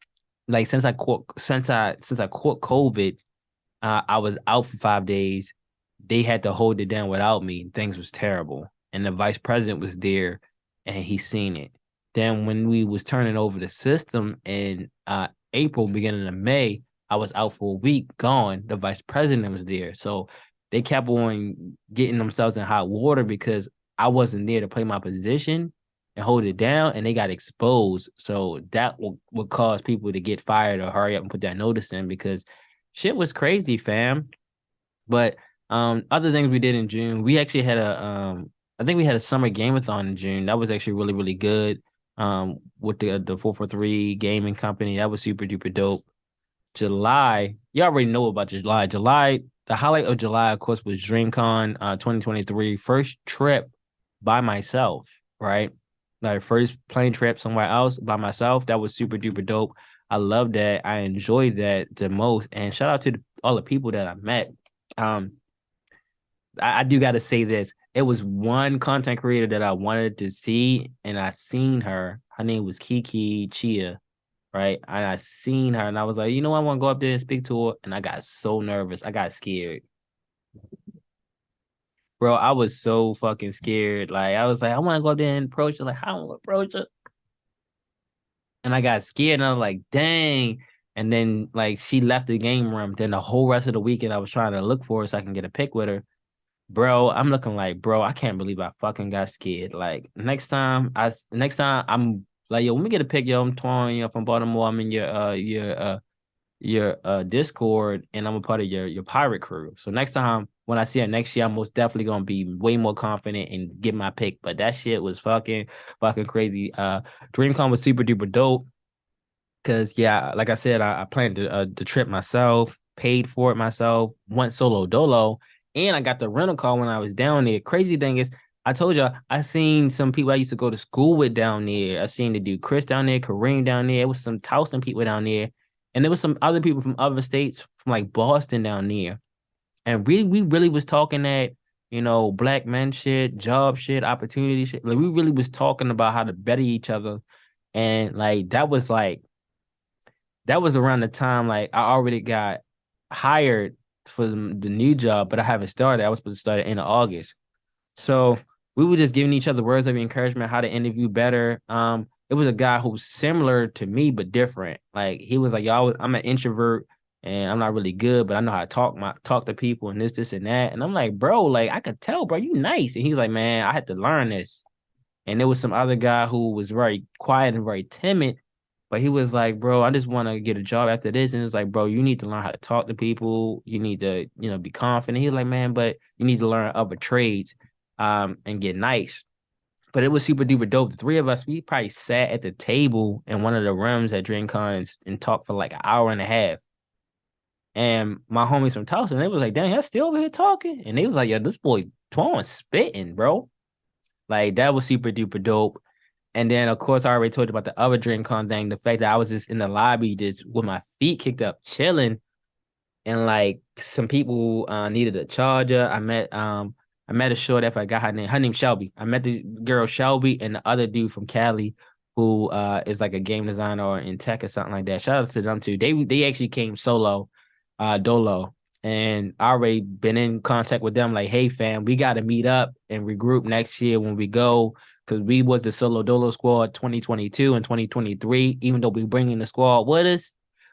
Speaker 2: like since I caught COVID, I was out for 5 days. They had to hold it down without me. Things was terrible. And the vice president was there and he seen it. Then when we was turning over the system in April, beginning of May, I was out for a week, gone. The vice president was there. So they kept on getting themselves in hot water because I wasn't there to play my position and hold it down, and they got exposed. So that would cause people to get fired or hurry up and put that notice in because shit was crazy, fam. But other things we did in June, we actually had I think we had a summer game-a-thon in June. That was actually really, really good. With the 443 gaming company. That was super duper dope. July, you already know about July. July, the highlight of July, of course, was DreamCon 2023. First trip by myself, right? Like first plane trip somewhere else by myself. That was super duper dope. I love that. I enjoyed that the most. And shout out to all the people that I met. I do got to say this. It was one content creator that I wanted to see, and I seen her. Her name was Kiki Chia, right? And I seen her, and I was like, you know, I want to go up there and speak to her. And I got so nervous. I got scared. Bro, I was so fucking scared. Like, I was like, I want to go up there and approach her. Like, how do I approach her? And I got scared, and I was like, dang. And then, like, she left the game room. Then the whole rest of the weekend, I was trying to look for her so I can get a pic with her. Bro, I'm looking like, bro, I can't believe I fucking got scared. Like next time Like, yo, let me get a pic, yo. I'm Twan, from Baltimore. I'm in your Discord, and I'm a part of your pirate crew. So next time when I see her next year, I'm most definitely gonna be way more confident and get my pick. But that shit was fucking crazy. DreamCon was super duper dope. Cause yeah, like I said, I planned the trip myself, paid for it myself, went solo dolo, and I got the rental car when I was down there. Crazy thing is, I told you I seen some people I used to go to school with down there. I seen the dude Chris down there, Kareem down there. It was some Towson people down there, and there was some other people from other states, from like Boston down there. And we really was talking that, black men shit, job shit, opportunity shit. Like we really was talking about how to better each other, and like that was around the time like I already got hired for the new job, but I haven't started. I was supposed to start at the end of August. So we were just giving each other words of encouragement, how to interview better. It was a guy who's similar to me but different. Like he was like, "Y'all, I'm an introvert and I'm not really good, but I know how to talk to people and this, and that." And I'm like, "Bro, like I could tell, bro, you nice." And he's like, "Man, I had to learn this." And there was some other guy who was very quiet and very timid, but he was like, "Bro, I just want to get a job after this." And it's like, "Bro, you need to learn how to talk to people. You need to, be confident." He was like, "Man, but you need to learn other trades, and get nice." But it was super duper dope. The three of us, we probably sat at the table in one of the rooms at DreamCon and talked for like an hour and a half. And my homies from Tulsa, they was like, "Dang, y'all still over here talking?" And they was like, "Yo, this boy Twan spitting, bro." Like that was super duper dope. And then, of course, I already told you about the other DreamCon thing. The fact that I was just in the lobby, just with my feet kicked up, chilling, and like some people needed a charger. I met a short. If I got her name, her name's Shelby. I met the girl Shelby and the other dude from Cali, who is like a game designer or in tech or something like that. Shout out to them too. They actually came solo, dolo, and I already been in contact with them. Like, hey fam, we got to meet up and regroup next year when we go. Because we was the solo dolo squad 2022 and 2023. Even though we bringing the squad with us,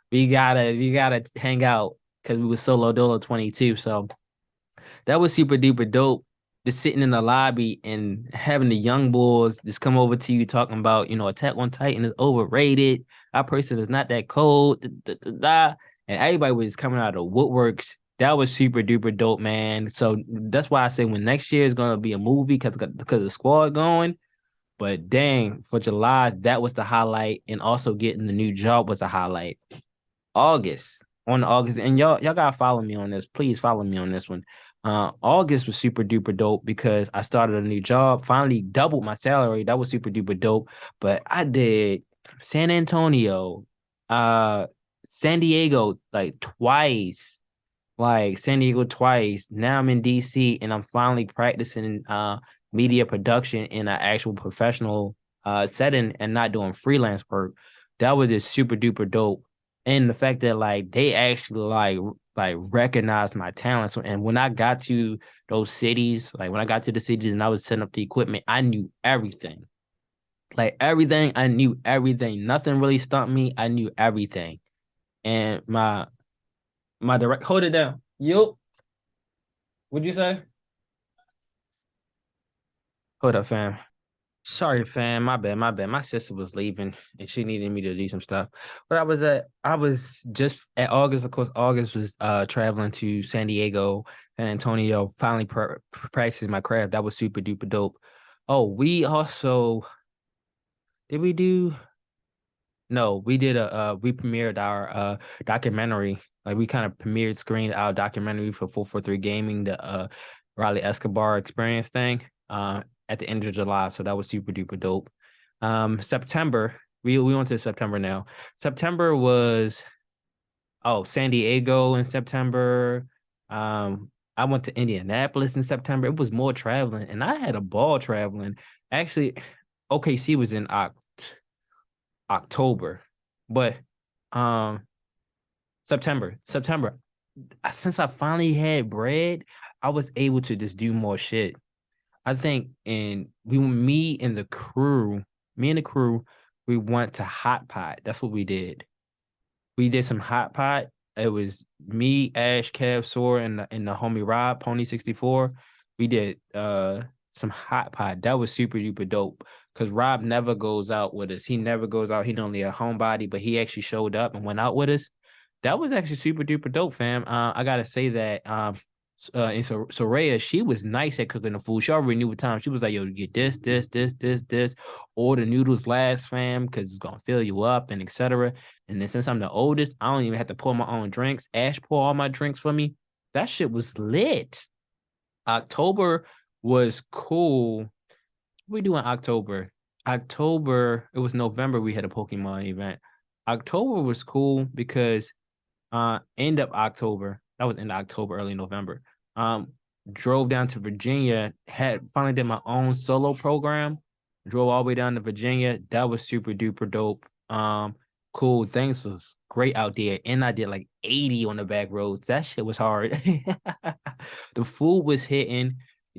Speaker 2: we gotta hang out because we was solo dolo 22. So that was super duper dope. Just sitting in the lobby and having the young boys just come over to you talking about, Attack on Titan is overrated. Our person is not that cold. Da, da, da, da. And everybody was coming out of woodworks. That was super duper dope, man. So that's why I say when next year is gonna be a movie because the squad going. But dang, for July, that was the highlight, and also getting the new job was a highlight. On August, and y'all gotta follow me on this. Please follow me on this one. August was super duper dope because I started a new job, finally doubled my salary. That was super duper dope. But I did San Antonio, uh, San Diego like twice, like San Diego twice. Now I'm in DC and I'm finally practicing media production in an actual professional setting and not doing freelance work. That was just super duper dope. And the fact that like they actually like recognized my talents. And when I got to those cities, like when I got to the cities and I was setting up the equipment, I knew everything. Like everything, I knew everything. Nothing really stumped me. I knew everything. And my direct hold it down. Yup. What'd you say? Hold up, fam. Sorry, fam. My bad. My bad. My sister was leaving and she needed me to do some stuff. But I was just at August. Of course, August was traveling to San Diego, San Antonio, finally practicing my craft. That was super duper dope. Oh, we also did we do no, we did we premiered our documentary. Like we kind of premiered screened our documentary for 443 Gaming, the Riley Escobar experience thing at the end of July. So that was super duper dope. September, we went to September now. September was San Diego in September. I went to Indianapolis in September. It was more traveling, and I had a ball traveling. Actually, OKC was in October, but um September. Since I finally had bread, I was able to just do more shit. I think, and me and the crew, we went to Hot Pot. That's what we did. We did some Hot Pot. It was me, Ash, Kev, Sore, and the homie Rob, Pony 64. We did some hot pot. That was super duper dope. Cause Rob never goes out with us. He never goes out. He's only a homebody, but he actually showed up and went out with us. That was actually super duper dope, fam. I gotta say that and so Soraya, she was nice at cooking the food. She already knew what time. She was like, yo, get this. Order noodles last, fam, because it's gonna fill you up and etc. And then since I'm the oldest, I don't even have to pour my own drinks. Ash pour all my drinks for me. That shit was lit. October was cool. What we do in October? October, it was November, we had a Pokemon event. October was cool because end of October, that was end of October, early November. Drove down to Virginia, had finally did my own solo program, drove all the way down to Virginia. That was super duper dope. Cool. Things was great out there. And I did like 80 on the back roads. That shit was hard. The food was hitting.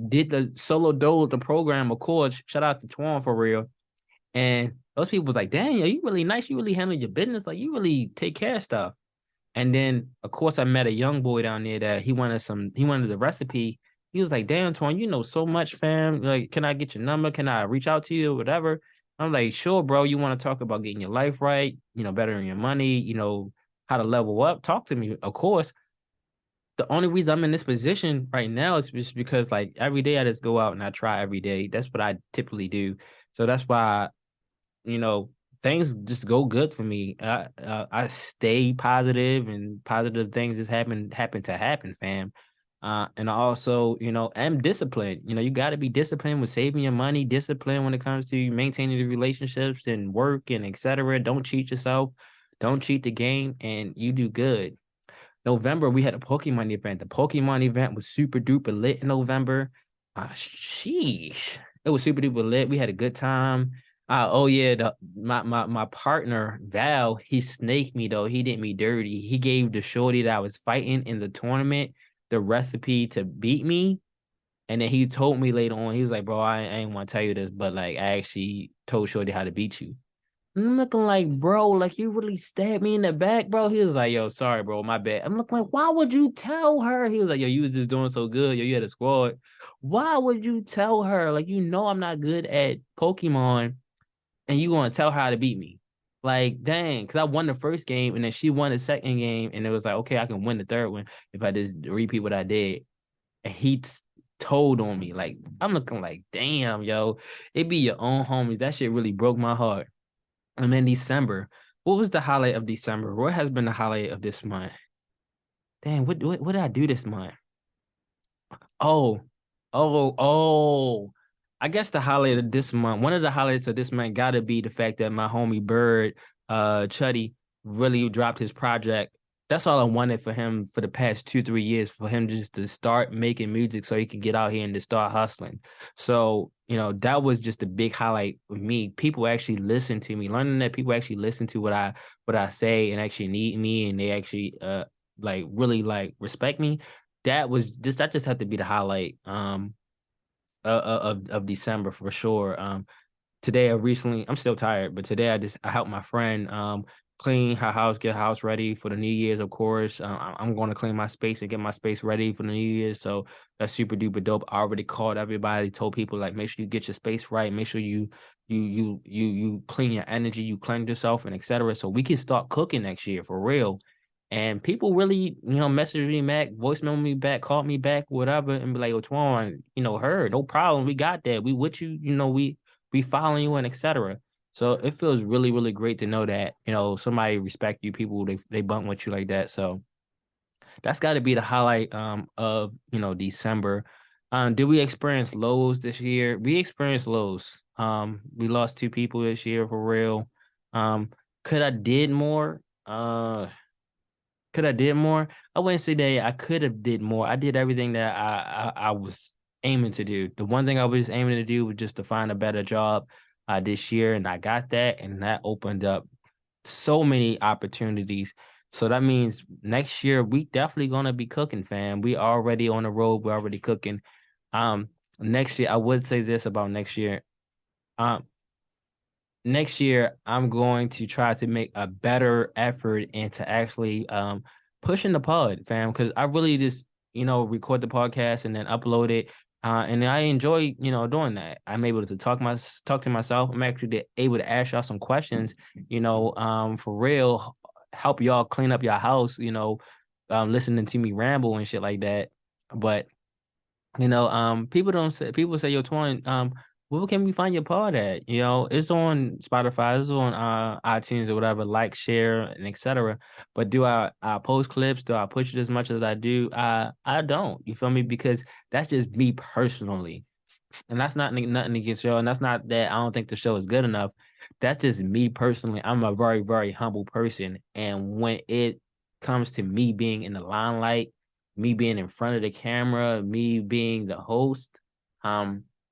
Speaker 2: Did the solo dole the program, of course. Shout out to Twan for real. And those people was like, dang, yo, you really nice. You really handle your business. Like, you really take care of stuff. And then, of course, I met a young boy down there that he wanted the recipe. He was like, damn, Twan, you know so much, fam. Like, can I get your number? Can I reach out to you or whatever? I'm like, sure, bro. You want to talk about getting your life right, bettering your money, how to level up? Talk to me, of course. The only reason I'm in this position right now is just because, like, every day I just go out and I try every day. That's what I typically do. So that's why, you know, things just go good for me. I stay positive, and positive things just happen to happen, fam. And I also, am disciplined. You got to be disciplined with saving your money, disciplined when it comes to maintaining the relationships and work and etc. Don't cheat yourself, don't cheat the game, and you do good. November, we had a Pokemon event. The Pokemon event was super duper lit in November. Sheesh. It was super duper lit. We had a good time. Oh yeah, my partner Val, he snaked me though. He did me dirty. He gave the shorty that I was fighting in the tournament the recipe to beat me. And then he told me later on, he was like, bro, I ain't want to tell you this, but like I actually told Shorty how to beat you. I'm looking like, bro, like you really stabbed me in the back, bro. He was like, yo, sorry, bro, my bad. I'm looking like, why would you tell her? He was like, yo, you was just doing so good. Yo, you had a squad. Why would you tell her? Like, I'm not good at Pokemon and you gonna tell her how to beat me. Like, dang, because I won the first game and then she won the second game, and it was like, okay, I can win the third one if I just repeat what I did. And he told on me. Like, I'm looking like, damn, yo, it be your own homies. That shit really broke my heart. And then December. What was the highlight of December? What has been the highlight of this month? Damn, what did I do this month? Oh, oh. I guess the highlight of this month, one of the highlights of this month gotta be the fact that my homie Bird, Chuddy, really dropped his project. That's all I wanted for him for the past 2-3 years, for him just to start making music so he could get out here and to start hustling. So, that was just a big highlight of me. People actually listen to me, learning that people actually listen to what I say and actually need me, and they actually like really like respect me. That just had to be the highlight of December for sure. Today I'm still tired, but today I helped my friend clean her house, get her house ready for the New Year's, of course. I'm going to clean my space and get my space ready for the New Year's. So that's super duper dope. I already called everybody, told people like, make sure you get your space right, make sure you clean your energy, you cleanse yourself, and etc. So we can start cooking next year for real. And people really, message me back, voicemail me back, call me back, whatever, and be like, "Oh, Twan, heard, no problem, we got that, we with you, we following you and etc." So it feels really, really great to know that somebody respect you, people they bump with you like that. So that's got to be the highlight of December. Did we experience lows this year? We experienced lows. We lost 2 people this year for real. Could I did more? Could I did more? I wouldn't say that I could have did more. I did everything that I was aiming to do. The one thing I was aiming to do was just to find a better job this year, and I got that, and that opened up so many opportunities. So that means next year we definitely gonna be cooking, fam. We already on the road. We're already cooking. Next year I would say this about next year. Um, Next year I'm going to try to make a better effort into actually pushing the pod, fam, because I really just record the podcast and then upload it. And I enjoy, doing that. I'm able to talk to myself. I'm actually able to ask y'all some questions, for real, help y'all clean up your house, listening to me ramble and shit like that. But people say, yo, Twan, where can we find your pod at? It's on Spotify, it's on iTunes or whatever, like, share, and etc. But do I post clips? Do I push it as much as I do? I don't. You feel me? Because that's just me personally. And that's not nothing against y'all. And that's not that I don't think the show is good enough. That's just me personally. I'm a very, very humble person. And when it comes to me being in the limelight, me being in front of the camera, me being the host,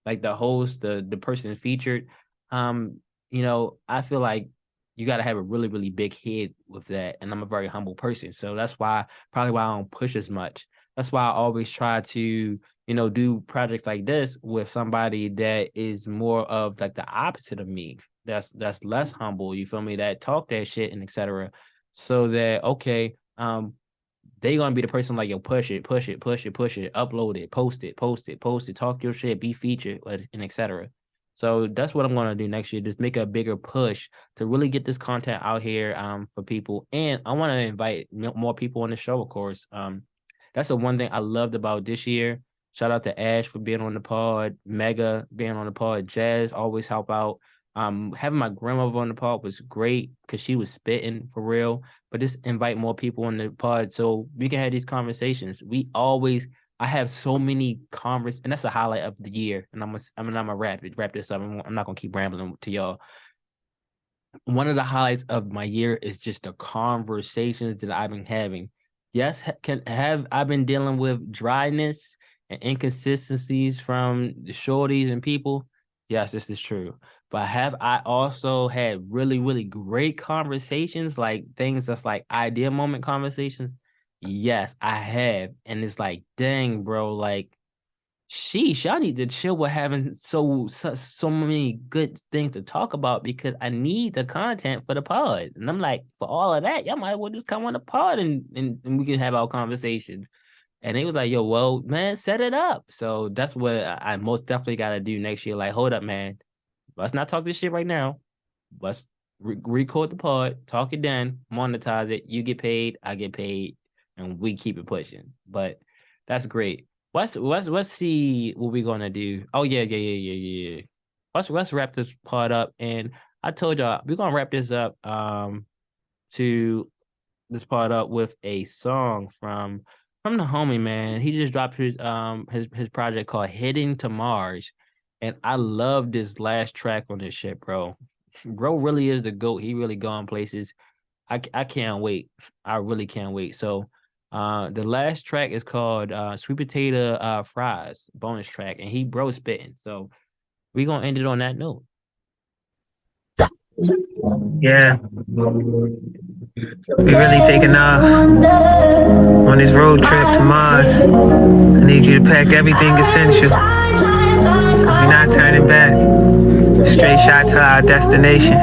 Speaker 2: like the host, the person featured, I feel like you gotta have a really, really big head with that. And I'm a very humble person. So that's probably why I don't push as much. That's why I always try to do projects like this with somebody that is more of like the opposite of me. That's less humble. You feel me? That talk that shit and etc. So that okay, they gonna be the person like, yo, push it, push it, push it, push it, upload it, post it, post it, post it, talk your shit, be featured, and etc. So that's what I'm gonna do next year. Just make a bigger push to really get this content out here for people, and I want to invite more people on the show, of course. That's the one thing I loved about this year. Shout out to Ash for being on the pod, Mega being on the pod, Jazz always help out. Having my grandmother on the pod was great because she was spitting for real. But just invite more people on the pod so we can have these conversations. I have so many and that's a highlight of the year. And I'm gonna wrap this up. I'm not gonna keep rambling to y'all. One of the highlights of my year is just the conversations that I've been having. Yes, I've been dealing with dryness and inconsistencies from the shorties and people? Yes, this is true. But have I also had really, really great conversations, like things that's like idea moment conversations? Yes, I have. And it's like, dang, bro, like sheesh, y'all need to chill with having so many good things to talk about because I need the content for the pod. And I'm like, for all of that, y'all might as well just come on the pod and we can have our conversation. And they was like, yo, well, man, set it up. So that's what I most definitely got to do next year. Like, hold up, man. Let's not talk this shit right now. Let's record the pod, talk it done, monetize it. You get paid, I get paid, and we keep it pushing. But that's great. Let's see what we're gonna do. Oh yeah. Let's wrap this pod up. And I told y'all we're gonna wrap this up to this part up with a song from the homie, man. He just dropped his project called Heading to Mars. And I love this last track on this shit, bro. Bro really is the GOAT. He really gone places. I can't wait. I really can't wait. So the last track is called Sweet Potato Fries, bonus track, and he bro spitting. So we gonna end it on that note.
Speaker 4: Yeah. We really taking off on this road trip to Mars. I need you to pack everything essential. Cause we're not turning back. Straight shot to our destination.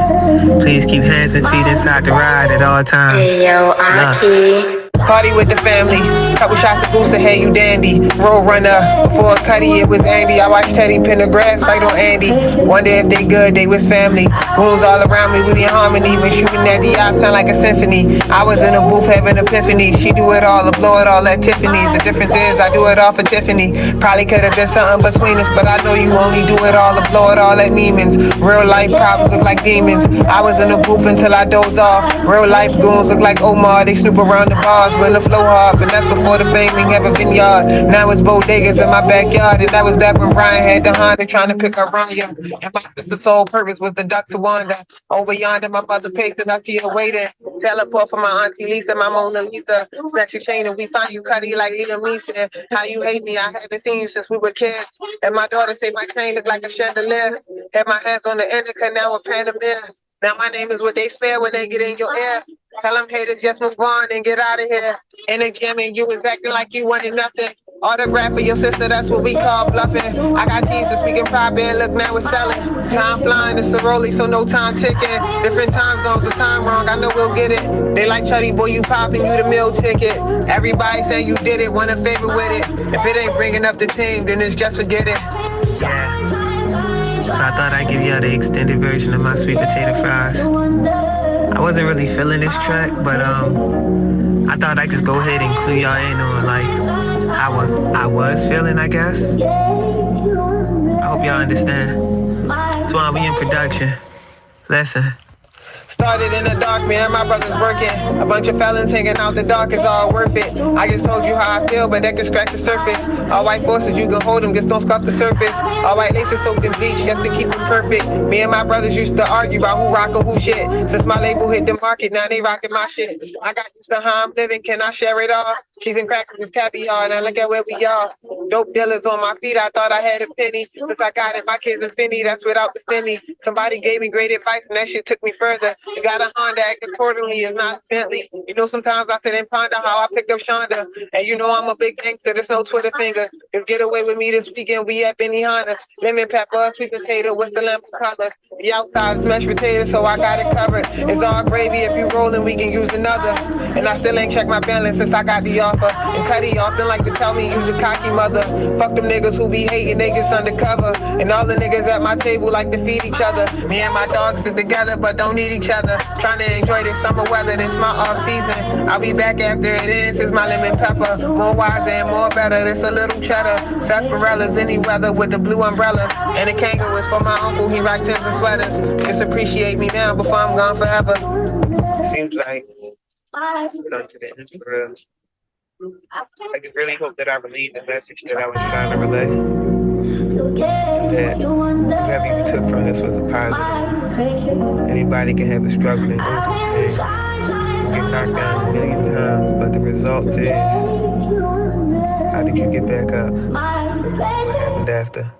Speaker 4: Please keep hands and feet inside the ride at all times.
Speaker 5: Hey yo, Aki.
Speaker 4: Party with the family. Couple shots of booster, hey you dandy. Road runner. Before Cuddy, it was Andy. I watched Teddy pin the grass right on Andy. Wonder if they good, they was family. Goons all around me, we in harmony. When shooting at the op, sound like a symphony. I was in a booth having epiphany. She do it all, blow it all at Tiffany's. The difference is I do it all for Tiffany. Probably could have been something between us, but I know you only do it all, blow it all at Neiman's. Real life problems look like demons. I was in the booth until I doze off. Real life goons look like Omar. They snoop around the bars when the flow hard, but that's before the fame ain't have a vineyard. Now it's bodegas in my backyard, and that was back when Brian had the Honda trying to pick up Ryan. And my sister's sole purpose was the duck to wander. Over yonder, my mother paced and I see her waiting. Teleport for my auntie Lisa, my Mona Lisa. Snatch your chain and we find you Cuddy like Liam Neeson. How you hate me? I haven't seen you since we were kids. And my daughter say my chain look like a chandelier. Had my hands on the indica, now a Panamera. Now my name is what they spare when they get in your ear. Tell them haters just move on and get out of here. In the gym and you was acting like you wanted nothing. Autograph for your sister, that's what we call bluffing. I got Jesus speaking proper and look now it's selling. Time flying, it's a rollie, so no time ticking. Different time zones, the time wrong, I know we'll get it. They like Chuddy, boy, you popping, you the meal ticket. Everybody saying you did it, want a favor with it. If it ain't bringing up the team, then it's just forget it. Yeah. So I thought I'd give y'all the extended version of my sweet potato fries. I wasn't really feeling this track, but I thought I'd just go ahead and clue y'all in on like I was feeling, I guess. I hope y'all understand. That's why we in production. Listen. Started in the dark, me and my brothers working. A bunch of felons hanging out the dark, it's all worth it. I just told you how I feel, but that can scratch the surface. All white forces, you can hold them, just don't scuff the surface. All white laces soaked in bleach, just to keep them perfect. Me and my brothers used to argue about who rock or who shit. Since my label hit the market, now they rocking my shit. I got used to how I'm living, can I share it all? Cheese and crackers was caviar, now look at where we are. Dope dealers on my feet, I thought I had a penny. Since I got it, my kids infinity, that's without the stimmy. Somebody gave me great advice and that shit took me further. You got a Honda, act accordingly, it's not Bentley. You know, sometimes I sit and ponder how I picked up Shonda. And you know I'm a big gangster, there's no Twitter finger. Just get away with me this weekend, we at Benny Honda's. Lemon pepper, sweet potato, what's the lamp color? The outside is mashed potato, so I got it covered. It's all gravy, if you rolling, we can use another. And I still ain't checked my balance since I got the offer. And Chuddy often like to tell me, use a cocky mother. Fuck them niggas who be hating, they gets undercover. And all the niggas at my table like to feed each other. Me and my dogs sit together, but don't need each other. Trying to enjoy this summer weather, this my off season. I'll be back after it ends, it's my lemon pepper. More wiser and more better, this a little cheddar. Sarsaparillas, any weather with the blue umbrellas. And the kangaroo is for my uncle, he rock Timbs and sweaters. Just appreciate me now before I'm gone forever. Seems like we're done to the end for real. I could really hope that I relayed the message that I was trying to relay. That whatever you took from this was a positive. Anybody can have a struggle and go through things. Get knocked down a million times, but the result is, how did you get back up? What happened after?